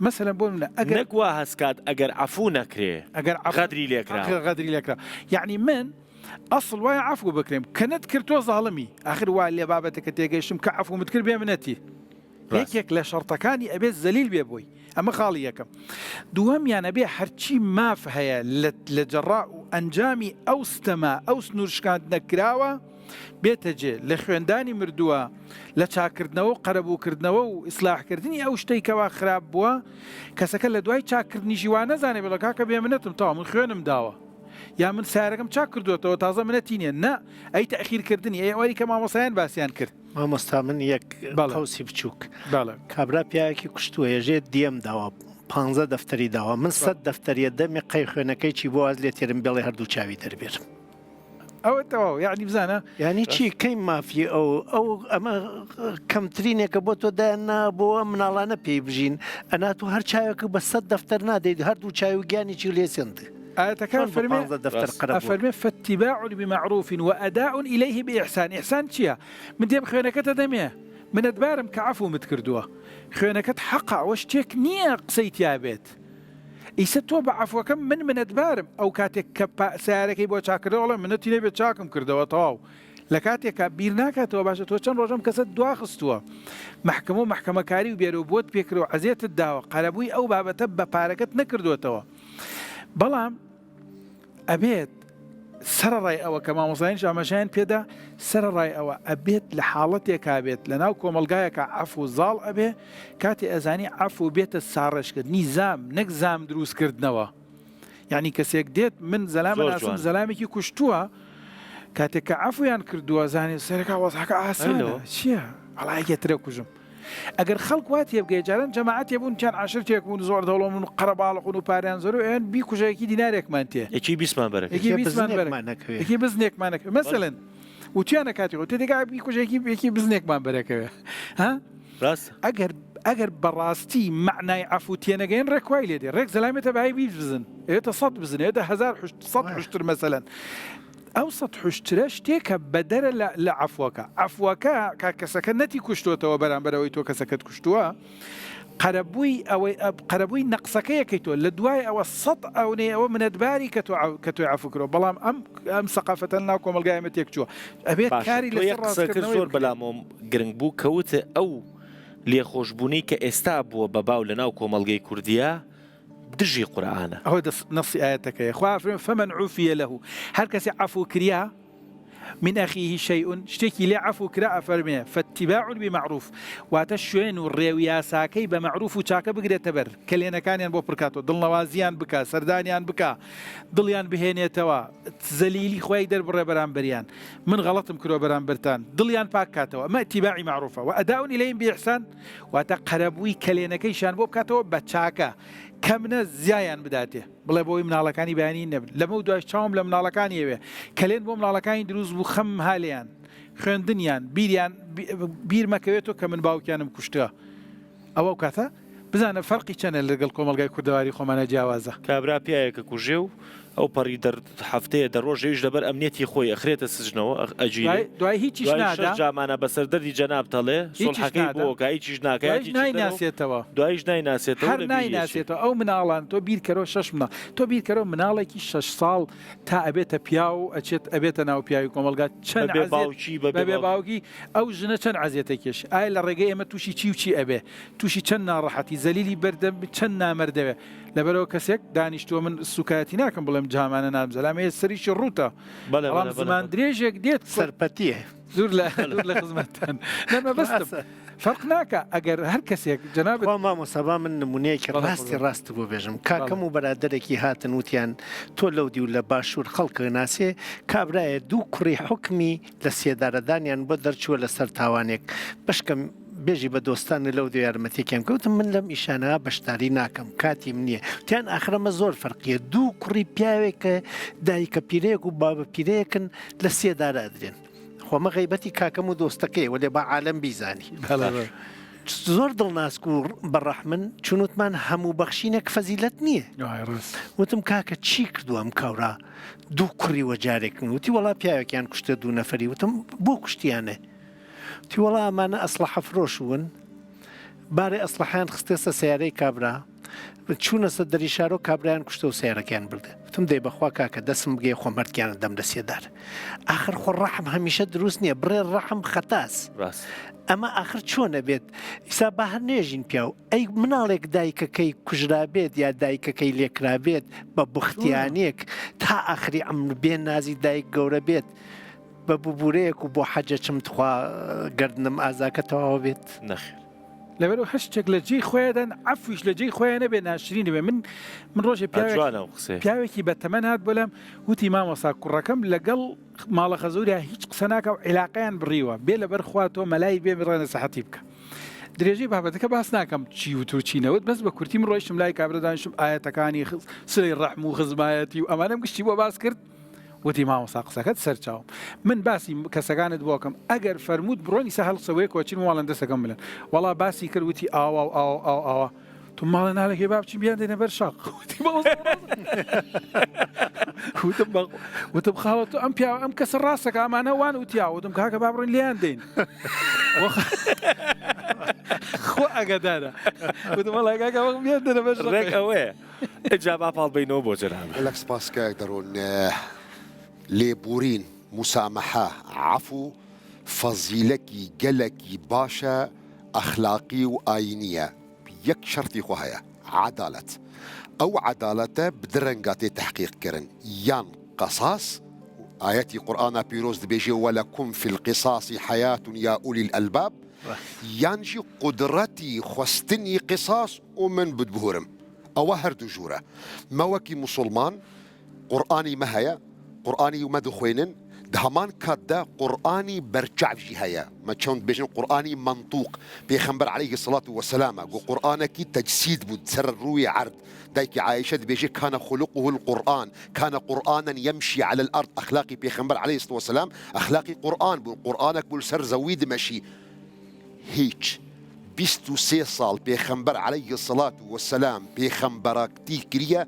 مەسەلەن بۆ منە ئەگەر نەکوا هەسکات ئەگەر عەفو نەکرێ ئەگەر غەدری لێکرا یعنی من ئەسڵ وایە عەفو بکرێم کە نەتکرد تۆ زاڵمی ئاخر وای لێ بابەتەکە تێگەیشتم کە عەفومت کرد بێ منەتی یەکێک لە شەڕتەکانی ئەبێت زەلیل بێ بۆی ئەمە خاڵی یەکەم دووەمیان ئەبێ هەرچی ماف هەیە لە جەڕاء و ئەنجامی ئەو ستەما ئەو سنوورشکاند نەکراوە بێتە جێ لە خوێندانی مردووە لە چاکردنەوە و قەرەبووکردنەوە و ئیسلاحکردنی ئەو شتێکەوە خراپ بووە کەسەکە لە دوای چاکردنی ژیوان نەزانێ بڵە کاکە بێ منەتم تاوە من خوێنم داوە یا من سیارەکەم چاک کردوێتەوە تازە منەتی نیە نە ئەی تەخیرکردنی ئەوەی کە مامۆسایان باسییان کرد مامۆستا من یەک قەوسی بچووک کابرا پیاوێکی کوشتووە ێژێت دیەم داوە 15 دەفتەری داوە من 100 دەفتەریە دەمی قەی خوێنەکەی چی بۆ واز لێ تێرم بێڵێ هەردوو چاوی دەربێت ئەوە تەواو یعنی بزانە ینی چی کەی مافی ئەو ئەمە کەمترینێکە بۆ تۆ دایاننا بۆ مناڵانە پێی بژین ئەنا تو هەر چاوێکە بە 100 دەفتەر نادەیت هەردوو چاوی و گیانی چی لێ سند آياتك فرمي فاتباع بمعروف وأداء إليه بإحسان إحسان چيا من ديم خيونكت دميه من أدبارم كعفو متكردوه خيونكت حقا واشتيك نية قسيت يا بيت يستوى بعفو كم من أدبارم أو كاتك كبا سارك يبغى شاكر ولا من تيني بتشاكم كردوا طاو لكاتك بيرناك تو باشا تو كان رجم كسد دوا خستوا محكمة كاري وبيرو بوت بيكرو عزيت الدعوة قلبوي أو بابا تب باركت نكردوا توا بەڵام ئەبێت سەرڕای ئەوە کە مامۆسایان ئاماژەیان پێدا سەرڕای ئەوە ئەبێت لە حاڵەتێکا بێت لە ناو کۆمەلگایەکە عەفو زاڵ ئەبێ کاتی ئەزانی عەفو بێتە ساڕێژکردنی زام نەک زام دروستکردنەوە یعنی کەسێک دێت من زەلامە ناسم زەلامێکی کوشتووە کاتێک کە عەفویان کردووە زانێ سەرەکە وەزحەکە ئاسانەوە چییە هەڵایەکێ ترێ کوژم ئەگەر خەڵک وا تێبگەی جاران جەماعەت بوون چیان عاشر تێک بوون زۆر دەوڵەمون قەرەباڵقون و پاریان زۆر و ئێن بیکوژەیەکی دینارێکمان تێ یەکی بیسمان بەرەکە یەکی بزنێکمانەکە مەسەلەن وتیانە کاتێکەوە تێدەگا بیکوژەیەکی بزنێکمان بەرەکەوێ ها ڕاست ئەگەر بەڕاستی معنای عەفو تێنەگەین ڕێکوای لێ دێ ڕێک زەلامێتە بەهای بیست بزن ئێتە 100 بزن ئێتە 1000 حشتر مەسەلەن ئەو 100 حشترە شتێکە بەدەرە لە عەفوەکە عەفوەکە کا کەسەکە نەتی کوشتوتەوە بەرامبەرەوەی تۆ کەسەکەت کوشتووە قەرەبووی نەقسەکەیەکەی تۆ لە دوای ئەوە 100 ئەوەی ئەوە منەتباری کە توی عەفوکرەوە بەڵام ئەم سەقافەتە ناو کۆمەلگایمە تێک چووە ئەبێت کاری لە قسەکرد زۆر بەلامۆم گرنگ بوو کەوتە ئەو لێخۆشببوونی کە ئێستا بووە بەباو لە ناو کۆمەلگەی کوردیە دژی قورآنە ئەوە نەسی ئاەتەکەی خوا فمن عوفیە له هەر کەسی عەفو کریا من أخيه شيء شتكي لي عفو كراء فرميه فاتباع بمعروف واتشوين والريويا ساكي بمعروف وشاكا بقرية تبر كلينا كان بو بركاتو ضل نوازيان بكا سردانيان بكا ضليان بهيني توا زليلي خوي در برا بران بريان من غلطم كرو بران برتان ضليان باكاتوا ما اتباعي معروفة وأداء إليهم بإحسان واتقربوي كلينا كيشان بو بكاتوا بتشاكا کەمنە زیایان بداتێ بڵێ بۆی مناڵەکانی بەیانی نەبن لەمە دوای چاوم لە مناڵەکانی ئەوێ کەلێن بۆ مناڵەکانی دروست بوو خەم هالیان خوێندنیان بیر مەکەوێتەوە کە من باوکیانم کوشتە ئەوە کاتە بزانە فەرقی چەنە لەگەڵ کۆمەلگای کوردەواری خۆمانە جیاوازە کابرا پیاەکە کوژێ و ئەو پەڕی هەفتەیە دەڕۆژێش لەبەر ئەمنێتی خۆی ئەخرێتە سژنەوە ئەجی دوای هیچیش نادا جامانە بەسەر دەردی جەناب تەڵێ سڵحەکەی بۆکە هیچیش ناکات نایناسێتەوە دوایش نایناسێتەوە هەر نایناسێتەوە ئەو مناڵان تۆ بیرکەرەوە 6 مناڵ تۆ بیرکەرەوە مناڵێکی 6 ساڵ تا ئەبێتە پیا و ئەبێتە ناو پیاوی کۆمەلگات چەند بەبێ باوکی ئەو ژنە چەند عەزیەتێکیش ئایا لە ڕێگەی ئێمە تووشی چی و چی ئەبێ تووشی چەند ناڕەحەتی زەلیلی بەردەم چەند نامەردەوێ لەبەرەوە کەسێک دانیشتووە من سوکایەتی ناکەم بڵێم جامانە نامزەلامەیە سەریشی ڕوتە بەڵام زمان درێژێک دێت سەرپەتیە زۆر لە خزمەتتان نەمە بەستم فەرق ناکە ئەگەر هەر کەسێک جەناب مامۆسەبا من نمونەیەکی ڕاست بۆ بێژم کاکەم و بەرادەرێکی هاتن وتیان تۆ لەو دی و لە باشوور خەڵکە ناسێ کابرایە 2 کوڕی حکمی لە سێدارەدانیان بۆ دەرچووە لەسەر تاوانێک بەشکەم بێژی بە دۆستانی لەو دو یارمەتێکیان کەوتم من لەم ئیشانەوە بەشداری ناکەم کاتیم نییە تیان ئاخرەمە زۆر فەرقیە 2 کوڕی پیاوێکە دایکە پیرەیەک و بابە پیرەیەکن لە سێدارە ئەدرێن خۆمە غەیبەتی کاکەم و دۆستەکەی وەلێ با عالەم بیزانی زۆر دڵناسک و بەڕەحمن چونوتمان هەموو بەخشینێک فەزیلەت نییە. ڕاست وتم کاکە چی کردو ئەم کاورا دوو کوڕی وەجارێکن وتی وڵا پیاوێکیان کوشتە دوو نەفەری وتم بۆ کوشتیانە تی وڵا ئەمانە ئەسلحە فرۆشون بارێ ئەسلحیان خستێسە سیارەی کابرا چوونەسە دەریشارۆ کابرایان کوشتە و سیارەکەیان بردە وتم دەی بەخوا کاکە دەسم بگەی خۆمەردیانە دەم دەسێدار ئاخر خۆ ڕەحم هەمیشە دروست نییە بڕێ ڕەحم خەتاس ئەمە ئاخر چۆنە بێت ئیسا بە هەر نێژین پیا و ئەی مناڵێک دایکەکەی کوژرا بێت یا دایکەکەی لێکرا بێت بە بوختیانێک تا ئاخری ئەمر بێن نازی دایک گەورە بێت بە ببوورەیەک و بۆ حەجە چمتخوا گردنم ئازاکە تەواو بێت نەخێر لەبەرەوە هەشتێک لە جێی خۆیان عەفویش لە جێی خۆیان نەبێ ناشرین بێ من ڕۆژێ پیاوێکی بەتەمەن هات بۆلام وتی مامۆستا کوڕەکەم لەگەڵ ماڵە خەزووریا هیچ قسە ناکە و عیلاقەیان بڕیوە بێ لەبەر خوا تۆ مەلای بێ بڕێنە سەحەتی بکە درێژەی بابەتەکە باس ناکەم چی و تو چینەوت بەس بە کورتی من ڕۆیشتم لای کابرا دانیشتم ئاەتەکانی سلەی ڕەحم و خزمایەتی و ئەمانەم گشتی بۆ باس کرد وتی مامۆستا قسەکەت سەرچاوم من باسی کەسەکانت بۆکەم ئەگەر فەرمووت بڕۆنی سە هەڵسەوەی کۆچین وڵەن دەسەکەم بلن وەڵا باسی کرد وتی ئاوا تو ماڵە نالەکەی بابچین بیان دێنە بەر شاق وتم خاڵە تو ئەم پیا ئەم کەسە ڕاستەکە ئەمانە وان وتیا وتم کاکە با بڕۆین لیان دێن خۆ ئەگەدارە وتم وەڵا کاکە بیان دێنە بەر ڕێک ئەوەیە ئەجا با پاڵبینەوە بۆ جەران لەک سپاسکایك دەڕۆن لێبورین مسامەحە عەفو فەزیلەکی گەلێکی باشە ئەخلاقی و ئاینیە یەک شەرتی خۆ هەیە عەدالەت ئەو عەدالەتە بدرەنگا تێ تەحقیقکردن یان قەساس ئاەتی قورئانە پیرۆز دەبێژێ وەلەکم فی القیساس حەیات یا ئولی الئەلباب یانجی قودرەتی خواستنی قیساس و من بدبهورم ئەوە هەردوو ژوورە مەوەکی موسڵمان قورئانی مە هەیە قورئانی ومە دەخوێنن هەمان کاتدا قورئانی بەرچاوی هەیە مە چۆن بێژن قورئانی منطوق پێغەمبەر عەلەیهی سەڵات وەسەلامە گۆ قورئانێکی تەجسید بوو سەر ڕووی عەرد دایکی عایشە دەبێژێ کانە خولقه القورئان کانە قورئانا یەمشی عەلە الئەرض ئەخلاقی پێغەمبەر عەلەیهی سەڵات وەسەلام ئەخلاقی قورئان بوو قورئانێک بوو سەر زەوی دمەشی هیچ 23 ساڵ پێغەمبەر عەلەیهی سەڵات وەسەلام پێغەمبەرەکتی کریە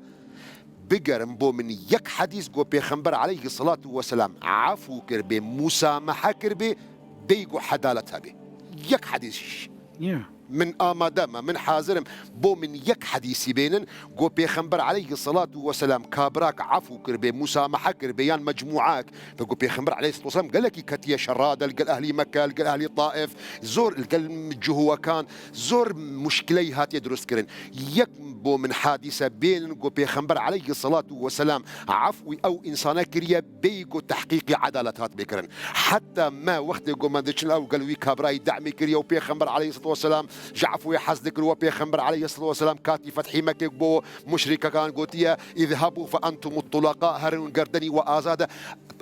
بگەرم بۆ من یەک حەدیث گۆ پێغەمبەر عەلەیهی سەڵات وەسەلام عەفو کرد بێ موسامەحە کرد بێ بەیگو حەدالەت هەبێ یەک حەدیثیش من ئامادەمە من حازرم بۆ من یەک حەدیثی بێنن گۆ پێغەمبەر عەلەیهی سەڵات وەسەلام کابراک عەفو کرد بێ موسامەحە کرد بێ یان مەجموعاک بەگۆ پێغەمبەر عەلەیهی سەڵات وەسەلام گەلێکی کەتیە شەڕادە لەگەڵ ئەهلی مەکە لەگەڵ ئەهلی طائف زۆر لەگەڵ جوهوەکان زۆر مشکلەی هاتیە دروستکردن یەک بۆ من حادیثە بێنن گۆ پێغەمبەر عەلەیهی سەڵات وەسەلام عەفوی ئەو ئینسانە کریە بەیگۆ تەحقیقی عەدالەت هات بێکردن حتى ما وەختێ گۆمەندەچن ئەو گەلوی کابرای دەعمی کریە و پێغەمبەر عەلەیهی سەڵات وەسەلام جعفوی حەز دەکردوە پێغەمبەر عەلەیهی سەڵات وەسەلام کاتی فەتحی مەکێک بۆ مشریکەکان گوتیە اذهبوا فأنتم الطلقاء هەرن گەردەنی و ئازادە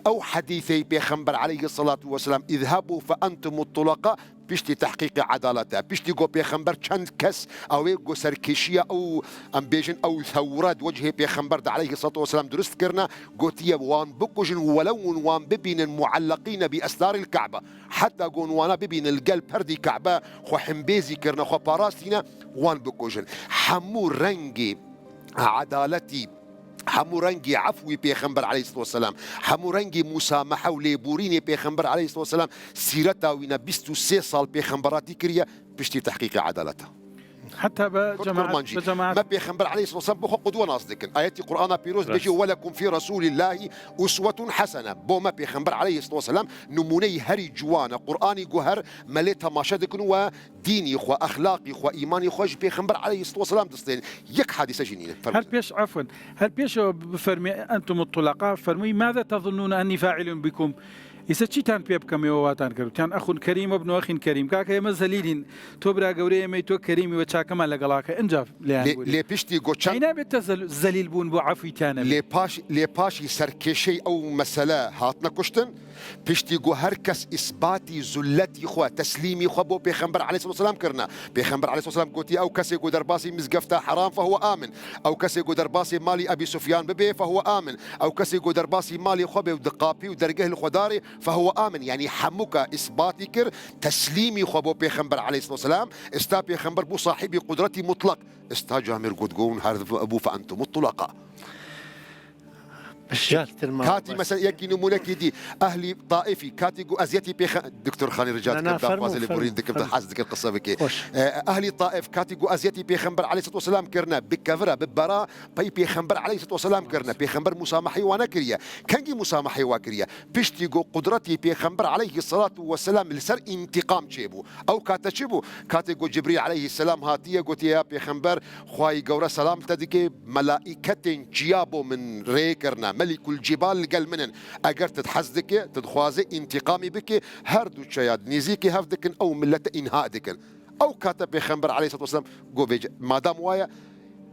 ئەو حەدیثەی پێغەمبەر عەلەیهی سەڵات وەسەلام اذهبوا فأنتم الطلقاء پشتی تحقیق عدالەتە پشتی گۆ پێغەمبەر چەند کەس ئەوەی گۆ سەرکێشیە ئەو ئەم بێژن ئەو ثەورەت وجهی پێغەمبەر عەلەیهی سەڵات وەسەلام دروست کردنە گوتیە وان بکوژن وەلەو وان ببینن معلقین بئەستار الکعبە حتا گۆنوانە ببینن لەگەڵ پەردی کعبە خۆ حمبێزی کردنە خۆ پاراستینە وان بکوژن هەموو ڕەنگی عدالەتی هەموو ڕەنگی عەفوی پێغەمبەر عەلەیهی سەڵات وەسەلام هەموو ڕەنگی موسامەحە و لێبورینی پێغەمبەر عەلەیهی سەڵات وەسەلام سیرەتاوینە 23 ساڵ پێغەمبەراتی کریە پشتی تحقیقی عەدالەتە حتى بجماعة ما بيخبر عليه الصلاة والسلام بخو قدوة ناصدك آيات القرآن بيروز بيجي ولكم في رسول الله أسوة حسنة بو ما بيخبر عليه الصلاة والسلام نموني هري جوانا قرآني جوهر مليتها ما شدك نوا ديني خو أخلاقي خو إيماني خوش بيخبر عليه الصلاة والسلام دستين يك حادثة جنينة هل بيش عفوا هل بيش بفرمي أنتم الطلقاء فرمي ماذا تظنون أني فاعل بكم إذا چیتان پێ بکەم ئێوەواتان کردوتیان ئەخون کەریمە بن ئەخین کەریم کاکە ئێمە زەلیلین تۆ برا گەورەی ئێمەی تۆ کەریمی وە چاکەمان لەگەڵاکە ئەنجا لێ پشتی گۆچان نابێت زەلیل بوون بۆ عەفویتانە لێ پاشی سەرکێشەی ئەو مەسەلە هاتنە کوشتن پشتی گۆ هەر کەس ئیسباتی زولەتی خوا تەسلیمی خوا بۆ پێغەمبەر عەلەیهی سەڵات وسەلام کردنا پێغەمبەر عەلەیهی سەڵات وسەلام گوتی ئەو کەسێک گۆ دەرباسی مزگەفتە حرام فهو ئامن ئەو کەسێک گۆ دەرباسی مالی ئەبی سوفیان ببێ فهو ئامن ئەو کەسێک گۆ دەرباسی مالی خوا بێ و دقاپی و دەرگەی خۆداری فهو آمن يعني حمك إثباتي كر تسليمي خو بو بيخنبر عليه الصلاة والسلام استا بيخنبر بو صاحبي قدرتي مطلق استا جامر قدقون هذا أبو فأنتم مطلقة كاتي مثلا يكي نمونك دي أهلي طائفي كاتي قو أزيتي دكتور خاني رجعت كذا فازل بورين ذكرت حاس ذكر القصة بكي أهلي طائف كاتي قو أزيتي بيخنبر عليه الصلاة والسلام كرنا بكفرة ببراء بيخنبر عليه الصلاة والسلام كرنا بيخنبر مسامحي وانا كريا كانجي مسامحي واكريا بيشتي قو قدرتي بيخنبر عليه الصلاة والسلام لسر انتقام شيبو أو كاتشيبو كاتي قو جبريل عليه السلام هاتية قوت يا بيخنبر خواي قورا سلام تدكي ملائكة جيابو من ريكرنا ملك الجبال قال منن اگر تتحزدك تدخوازي انتقامي بك هردو شياد نيزيكي هفدكن او ملة انهاء دكن او كاتب بيخنبر عليه الصلاة والسلام قو بيج مادام وايا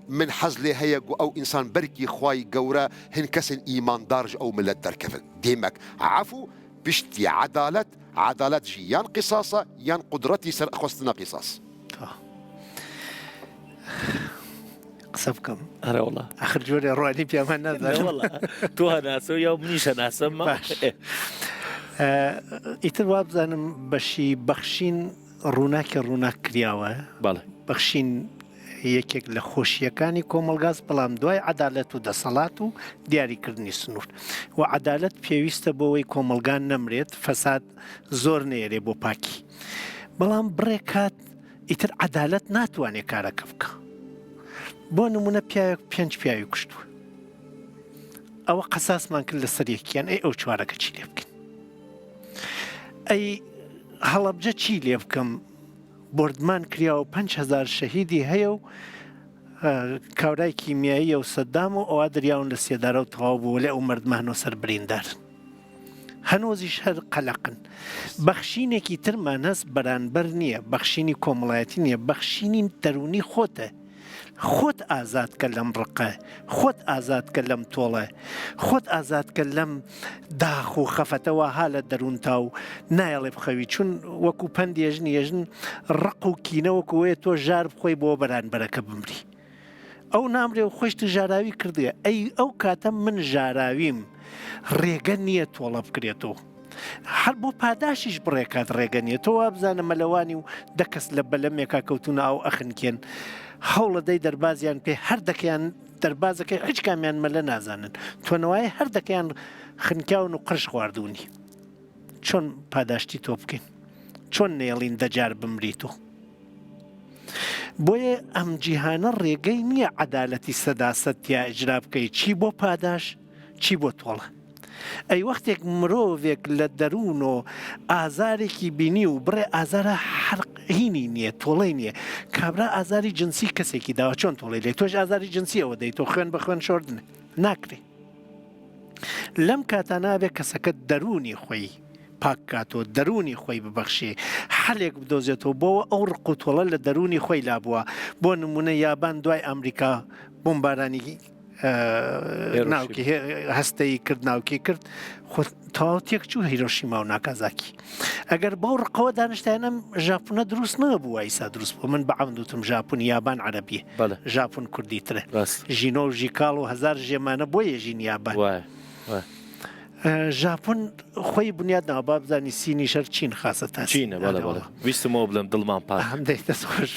من حزلي هيا او انسان بركي خواي قورا هنكسن ايمان دارج او ملة دركفن ديمك عفو بشتي عدالة جي يان قصاصة يان قدرتي سر اخوستنا قصاص قصبكم أنا والله آخر جوري رواني بيامان نظر والله توها ناس ويوم منيش ناس ما ئیتر وا بزانم بەشی بەخشین ڕووناک کراوە بەڵێ بەخشین یەکێک لە خۆشیەکانی کۆمەلگاز بەڵام دوای عەدالەت و دەسەڵات و دیاریکردنی سنوور و عەدالەت پێویستە بۆەوەی کۆمەلگان نەمرێت فەساد زۆر نێرێ بۆ پاکی بەڵام بڕێ کات ئیتر عەدالەت ناتوانێت کارەکە بکە بۆ نمونە پیاوێک 5 پیاوی کوشتووە ئەوە قەساسمان کرد لەسەر یەکیان ئەی ئەو چوارەکە چی لێ بکەین ئەی هەڵەبجە چی لێ بکەم بردمان کراوە 5,000 شەهیدی هەیە و کاورای کیمیایی و سەدام و ئەوە دریاون لە سێدارە و تەواو بوو لێ ئەو مردمانەوە سەر بریندارن هەنۆزیش هەر قەلەقن بەخشینێکی ترمان هەست بەرانبەر نییە بەخشینی کۆمەڵایەتی نییە بەخشینی دەرونی خۆتە خۆت ئازادکە لەم ڕقە خۆت ئازادکە لەم تۆڵە خۆت ئازادکە لەم داخ و خەفەتەوە ها لە دەروونتا و نایەڵێ بخەوی چون وەکو پەند ێژن ڕق و کینەوەکوێ تۆ ژار بخۆی بۆ بەرانبەرەکە بمری ئەو نامرێ و خۆشت ژاراوی کردوێ ئەی ئەو کاتە من ژاراویم ڕێگە نییە تۆڵە بکرێتەوە هەر بۆ پاداشیش بڕێکات ڕێگە نیە تۆ وابزانە مەلەوانی و دەکەس لە بەلەمێکا کەوتونە ئەو ئەخنکێن هەوڵە دەی دەربازیان پێ هەر دەکەیان دەربازەکەی هیچ کامیان مەلە نازانن تۆنەوەی هەر دەکەیان خنکاون و قرش خواردوونی چۆن پاداشتی تۆ بکەین چۆن نێڵین دەجار بمریت و بۆیە ئەم جیهانە ڕێگەی نییە عەدالەتی سەداسەت یا ئیجرا بکەی چی بۆ پاداش چی بۆ تۆڵە ئەی وەختێک مرۆڤێک لە دەروون و ئازارێکی بینی و بڕێ ئازارە هینی نییە تۆڵەی نییە کابرا ئازاری جنسی کەسێکی داوە چۆن تۆڵی لێ تۆش ئازاری جنسی ئەوە دەی تۆ خوێن بە خوێن شۆردن ناکرێ لەم کاتانابێ کەسەکە دەرونی خۆی پاکاتۆ دەرونی خۆی ببەخشێ حەلێک بدۆزێتەوە بۆەوە ئەو ڕق و تۆڵە لە دەرونی خۆی لابووە بۆ نمونە یابان دوای ئەمریکا بۆمبارانی ناوکی هەستەی کرد ناوکی کرد تەواو تێک چوو هیرۆشیما و ناکازاکی ئەگەر بەو ڕقەوە دانیشتیانە ژاپۆنە دروست نەبوو ئایسا دروست بوو من بەعەمد وتم ژاپۆن یابان عەرەبیە ژاپۆن کوردی ترە ژینۆ و ژیکاڵ و هەزار ژێمانە بۆیە ژین یابان ژاپۆن خۆی بنیادنەوە با بزانی سینی شەر چین خاسە تا چینە بەڵێ ویستمەوە بڵێم دڵمان پاک هەم دەی دەست خۆش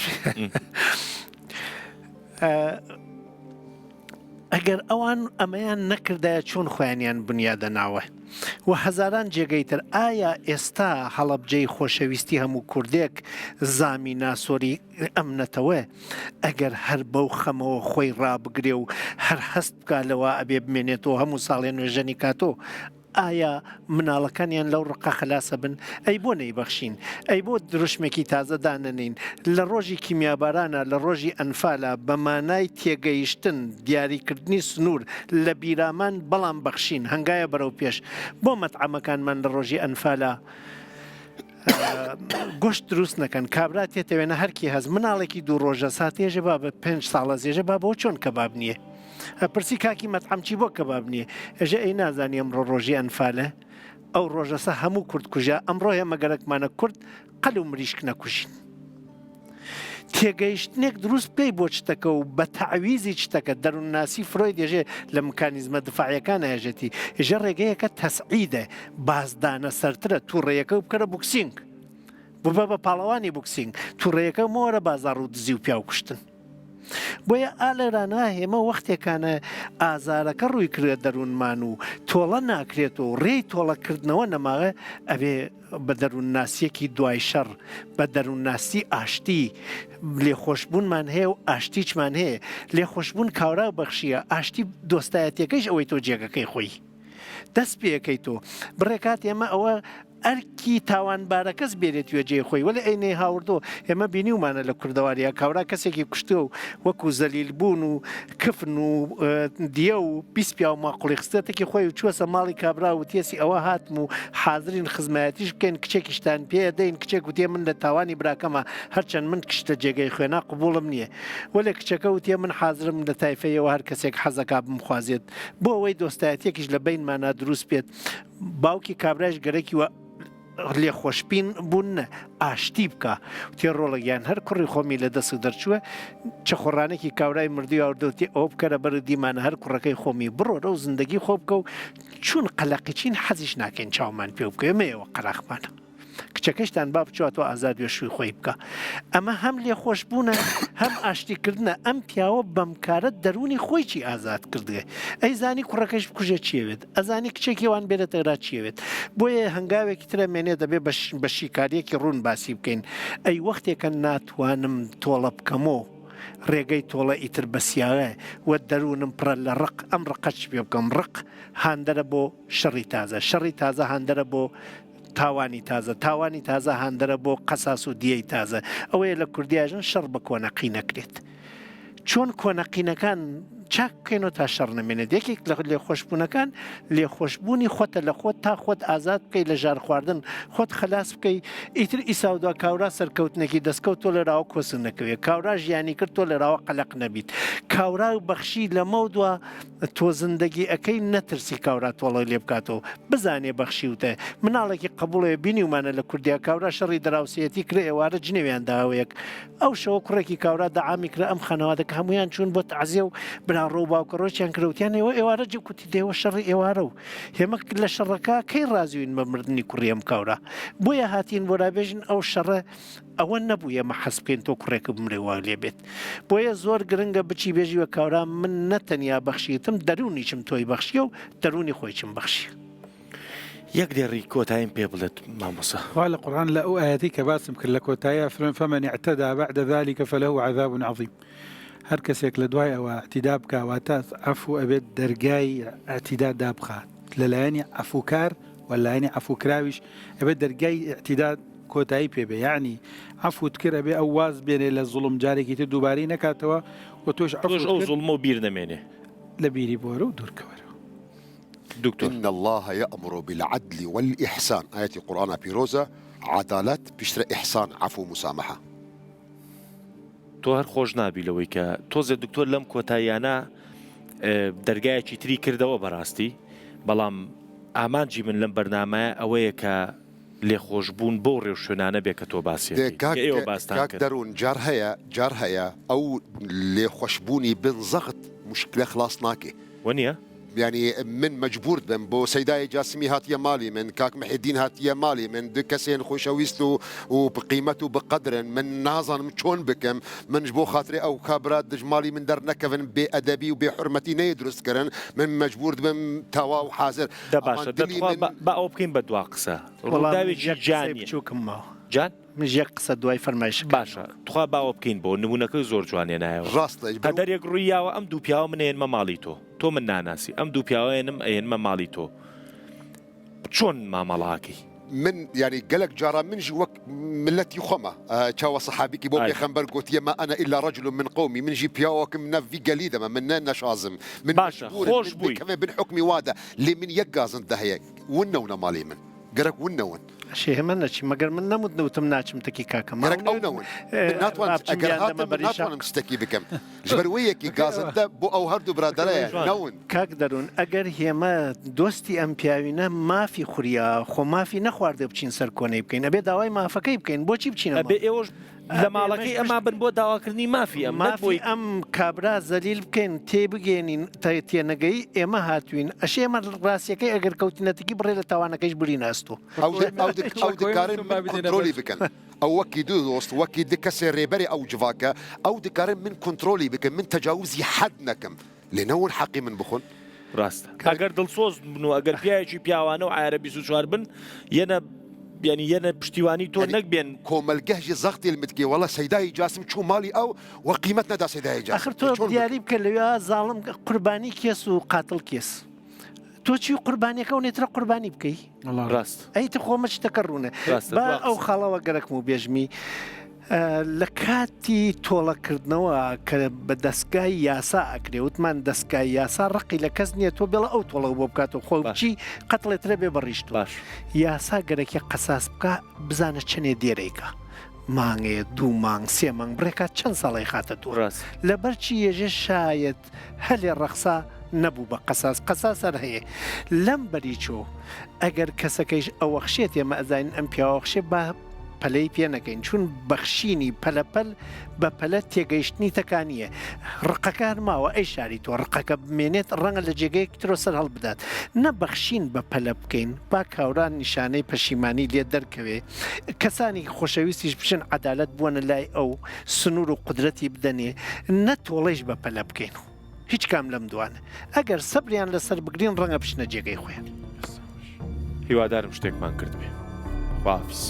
ئەگەر ئەوان ئەمەیان نەکردایە چۆن خۆیانیان بنیادە ناوە و هەزاران جێگەی تر ئایا ئێستا هەڵەبجەی خۆشەویستی هەموو کوردێک زامی ناسۆری ئەمنەتەوە ئەگەر هەر بەو خەمەوە خۆی ڕابگرێ و هەر هەست بکالەوە ئەبێ بمێنێتەوە هەموو ساڵێ نوێژەنی کاتۆ ئایا مناڵەکانیان لەو ڕقە خلاسە بن ئەی بۆ نەیبەخشین ئەی بۆ دروشمێکی تازە دانەنین لە ڕۆژی کیمیابارانە لە ڕۆژی ئەنفالە بە مانای تێگەیشتن دیاریکردنی سنوور لە بیرامان بەڵام بەخشین هەنگایە بەرەو پێش بۆ مەتعەمەکانمان لە ڕۆژی ئەنفالە گۆشت دروست نەکەن کابرا تێتەوێنە هەرکی هەز مناڵێکی دوو ڕۆژە ساتێژە با بە 5 ساڵە زێژە با بۆ چۆن کەباب نییە پرسی کاکی مەتعەمچی بۆ کەباب نییە ئێژە ئەی نازانی ئەمڕۆ ڕۆژی ئەنفالە ئەو ڕۆژەسە هەموو کورد کوژە ئەمڕۆ هێمەگەرەکمانە کورد قەل و مریشک نەکوژین تێگەیشتنێک دروست پێی بۆ شتەکە و بە تعویزی شتەکە دەروونناسی فرۆی دێژێ لە مکانیزمە دفاعیەکان هێژێتی ژە ڕێگەیەکە تەسعیدە بازدانە سەرترە تووڕێیەکە بکەرە بوکسینگ ببە بە پاڵەوانی بوکسینگ تووڕێیەکە مۆرە بازار و دزی و پیا و کوشتن بۆیە ئالێرانە هێمە وەختێکانە ئازارەکە ڕووی کرێت دەروونمان و تۆڵە ناکرێت و ڕێی تۆڵەکردنەوە نەماغە ئەبێ بە دەروونناسیەکی دوای شەڕ بە دەروونناسی ئاشتی لێخۆشببوونمان هەیە و ئاشتیچمان هەیە لێخۆشببوون کاورا بەخشیە ئاشتی دۆستایەتەکەیش ئەوەی تۆ جێگەکەی خۆی دەست پێەکەی تۆ بڕێکات ئێمە ئەوە ئەرکی تاوانبارەکەس بێرێت وێجێ خۆی وەل ئەینەی هاوردۆ ئێمە بینیومانە لە کوردەواریە کاورا کەسێکی کوشتە و وەکو زەلیل بوون و کفن و دیە و بیسپیا و ماقوڵی خستێتێکی خۆی و چوەسە ماڵی کابرا و تێسی ئەوە هاتم و حاضرین خزمەتیش بکەین کچێکیشتان پێ دەین کچێک وتێ من لە تاوانی براکەمە هەرچەند من کشتە جێگەی خوێنا قبوڵم نییە وەلێ کچەکە وتێ من حاضرم لە تایفەیەوە هەر کەسێک حەزەکە بمخوازێت بۆ ئەوەی دۆستایەتێکیش لە بینمانە دروست بێت باوکی کابراش گەرەکی وە لێ خۆشببین بوون ئاشتی بکە تێ ڕۆڵەگیان هەر کوڕی خۆمی لە دەست دەرچووە چە خۆڕانێکی کاورای مردی ئەوردەوتی ئەو بکەرە بەر دیمانە هەر کوڕەکەی خۆمی بڕۆرە و زندگی خۆ بکە و چون قەلەقیچین حەزیش ناکەین چاومان پێ بکە ئێمەوە قەراخمانە کچەکەشتان با بچواتەوە ئازاد وێشوی خۆی بکە ئەمە هەم لێ خۆشببوونە هەم ئاشتیکردنە ئەم پیاوە بەمکارە دەرونی خۆی چی ئازاد کردگە ئەی زانی کوڕەکەش بکوژە چیەوێت ئەزانی کچێکیوان بێرێتەرا چیەوێت بۆیە هەنگاوێکی ترە مێنێ دەبێت بە شیکاریەکی ڕوون باسی بکەین ئەی وەختێکە ناتوانم تۆڵە بکەمەوە ڕێگەی تۆڵە ئیتر بەسیاوە وە دەروونم پڕە لە ڕق ئەم ڕقەچ پێ بکەم ڕق هاندەرە بۆ شەڕی تازە شەڕی تازە هاندەرە بۆ تاوانی تازە هاندەرە بۆ قەساس و دیەی تازە ئەوەیە لە کوردیاژن شەڕ بە کۆنەقی نەکرێت چۆن کۆنەقینەکان چاک بکەینەوە تا شەڕ نەمێنێت یەکێک لە لێخۆشببوونەکان لێخۆشببوونی خۆتە لە خۆت تا خۆت ئازاد بکەی لە ژار خواردن خۆت خلاص بکەی ئیتر ئیساودا کاورا سەرکەوتنێکی دەستکەوت تۆ لەراوە کۆسن نەکەوێت کاورا ژیانی کرد تۆ لەراوە قەلق نەبیت کاورا و بەخشی لە مەودووە تۆ زندگی ئەەکەی نەترسی کاورا تۆڵە لێ بکاتەوە بزانێ بەخشی وتە مناڵێکی قبولەیە بینیومانە لە کوردیا کاورا شەڕی دراوسەتی کرێ ئێوارە جنێویان داوەیەک ئەو شەوە کوڕێکی کاورا دەعامی کرا ئەم خانەوادەکە هەمویان چوون بۆ تەعزیە و برا ڕۆ باوکە ڕۆژیان کردوتیان ئێوارە جێ کوتی دێوە شەڕی ئێوارە و هێمە لە شەڕەکە کەی ڕازوین بە مردنی کوڕیم کاورا بۆیە هاتین بۆ رابێژن ئەو شەڕە ئەوە نەبوو ئێمە حەز بکەین تۆ کوڕێکە بمرێ وا لێ بێت بۆیە زۆر گرنگە بچی بێژیوە کاورا من نەتەنیا بەخشیتم دەرونیچم تۆی بەخشیە و دەرونی خۆیچم بەخشی یەک دێڕی کۆتاییم پێ بڵێت مامۆسا خوا لە قورآن لە ئەو ئاەتی کە باسم کرد لە کۆتاییە فمن اعتدى بعد ذلك فله عذاب عظيم هەر کەسێک لە دوای ئەوە اعتیدا بکە واتە عەفو ئەبێت دەرگای اعتیدا دابخات لەلایەنی عەفوکار وەلایەنی عەفوکراویش ئەبێت دەرگای اعتیدا کۆتایی پێبێ یعنی عەفوت کرد ئەبێ ئەو واز بێنێ لە زوڵم جارێکی تر دووبارەی نەکاتەوە و تۆش ئەو زوڵمە و بیر نەمێنێ لە بیری بۆرە و دوورکەوەرە دکتۆر إن الله يأمر بالعدل والإحسان آية القرآن بيروزة عدالة بشتر إحسان عفو مسامحة تۆ هەر خۆش نابی لەوەی کە تۆزێ دکتۆر لەم کۆتاییانە دەرگایەکی تری کردەوە بەڕاستی بەڵام ئامانجی من لەم بەرنامەیە ئەوەیە کە لێخۆشببوون بۆ ڕێو شوێنانە بێ کە تۆ باسیەوە باستان کرد دەروون جار هەیە ئەو لێخۆشببوونی بنزەغت مشکلە خلاص ناکێ وەنیە؟ يعني من مجبور بم بو سيداي جاسمي هاتيا مالي من كاك محيدين هاتيا مالي من دكسين خوشويستو وبقيمته بقدر من نازن شلون بكم من جبو خاطري او كابرات دجمالي من در نكفن بأدبي وبحرمتي نيدرس كرن من مجبور بم توا وحاضر دباشا دتخوا باو بكين بدوا قصه رداوي جاني جان مژ یەک قسە دوای فەرمایش باشە تخوا باوە بکەین بۆ نمونونەکەی زۆر جوانێ نایەوە هەدەرێک ڕوویاوە ئەم دوو پیاوە من ئێنمە ماڵی تۆ من ناناسی ئەم دوو پیاوەێنم ئێنمە ماڵی تۆ چۆن مامەڵاکەی من يعني قالك جارا منجي وك ملتي خما تشاو صحابيكي بو بيخنبر قلت ما انا الا رجل من قومي منجي بياوك من في قليده من نشازم من باشا خوش بوي كمان بن حكمي وادا اللي من يقازن دهيك ونونا مالي من قالك ونون شێ هێمە نەچی مەگەر من نەمودنەوتم ناچم تەکی کاکەم ناتوانم شتێکی بکەم ژبەروەیەکی گازنده بۆ ئەو هەردوو برادەرەیە نەون کاک دەروون ئەگەر هێمە دۆستی ئەم پیاوینە مافی خوریا خۆ مافی نەخواردە بچین سەر کۆنەی بکەین ئەبێ داوای مافەکەی بکەین بۆچی بچینە ئەبێ ئێوەش لە ماڵەکەی ئەما بن بۆ داواکردنی مافی ئەم مافی ئەم کابرا زەلیل بکەین تێبگەێنین تێنەگەی ئێمە هاتوین ئەش ئێمە ڕاستیەکەی ئەگەر کەوتنەتەکی بڕێ لە تاوانەکەیش بریناستۆ ئەو دکارن من کۆنتترۆلی بکەن ئەو وەکی دوو دۆست وەکی دی کەسێ ڕێبەری ئەو جڤاکە ئەو دکارن من کۆنتترۆلی بکەم من تەجاوزی حەد نەکەم لێنەوەن حەقی من بخۆن ڕاستە ئەگەر دڵسۆز بن و ئەگەر پیاوێکی پیاوانە و عایرە 24 بن یەنە پشتیوانی تۆ نەکبێن کۆمەلگەهژی زەختی المتکی وڵە سەیدای جاسم چوو ماڵی ئەو وەقیمت نەدا سەیدای جاسم آخر تۆ دیاری بکە لەوێ زاڵم قوربانی کێس و قاتڵ کێس تۆ چی قوربانیەکە و نێترە قوربانی بکەی ڕاست ئەیتە خۆمە شتەکە ڕوونە با ئەو خاڵەوە گەرەکم و بێژمی لە کاتی تۆڵەکردنەوە کە بە دەستگای یاسا ئەکرێ وتمان دەستگای یاسا ڕقی لە کەس نییە تۆ بێڵە ئەو تۆڵە بۆ بکاتەوە خۆچی قەتڵێترە بێ بەڕیشت باش یاسا گەرەکی قەساس بکە بزانە چنێ دێرەیکە مانگێ دوو مانگ سێ مانگ بڕێکات چەند ساڵی خاتە دووە لەبەرچی ێژێ شاید هەلێ ڕەخسا نەبوو بە قەساس هەر هەیە لەم بەریچۆ ئەگەر کەسەکەیش ئەوەخشێت ئێمە ئەزانین ئەم پیاوەخشێ بە پەلەی پێ نەکەین چون بەخشینی پەلەپەل بە پەلە تێگەیشتنی تەکانیە ڕقەکان ماوە ئەی شاری تۆ ڕقەکە بمێنێت ڕەنگە لە جێگەیەک ترۆ سەر هەڵ بدات نەبەخشین بە پەلە بکەین با کاوران نیشانەی پەشیمانی لێ دەرکەوێ کەسانی خۆشەویستیش بچن عەدالەت بوونە لای ئەو سنوور و قودرەتی بدەنێ نەتۆڵەیش بە پەلە بکەین هیچ کام لەم دوانە ئەگەر سەبریان لەسەر بگرین ڕەنگە بچنە جێگەی خۆیان هیوادارم شتێکمان کرد بێ خواحافیز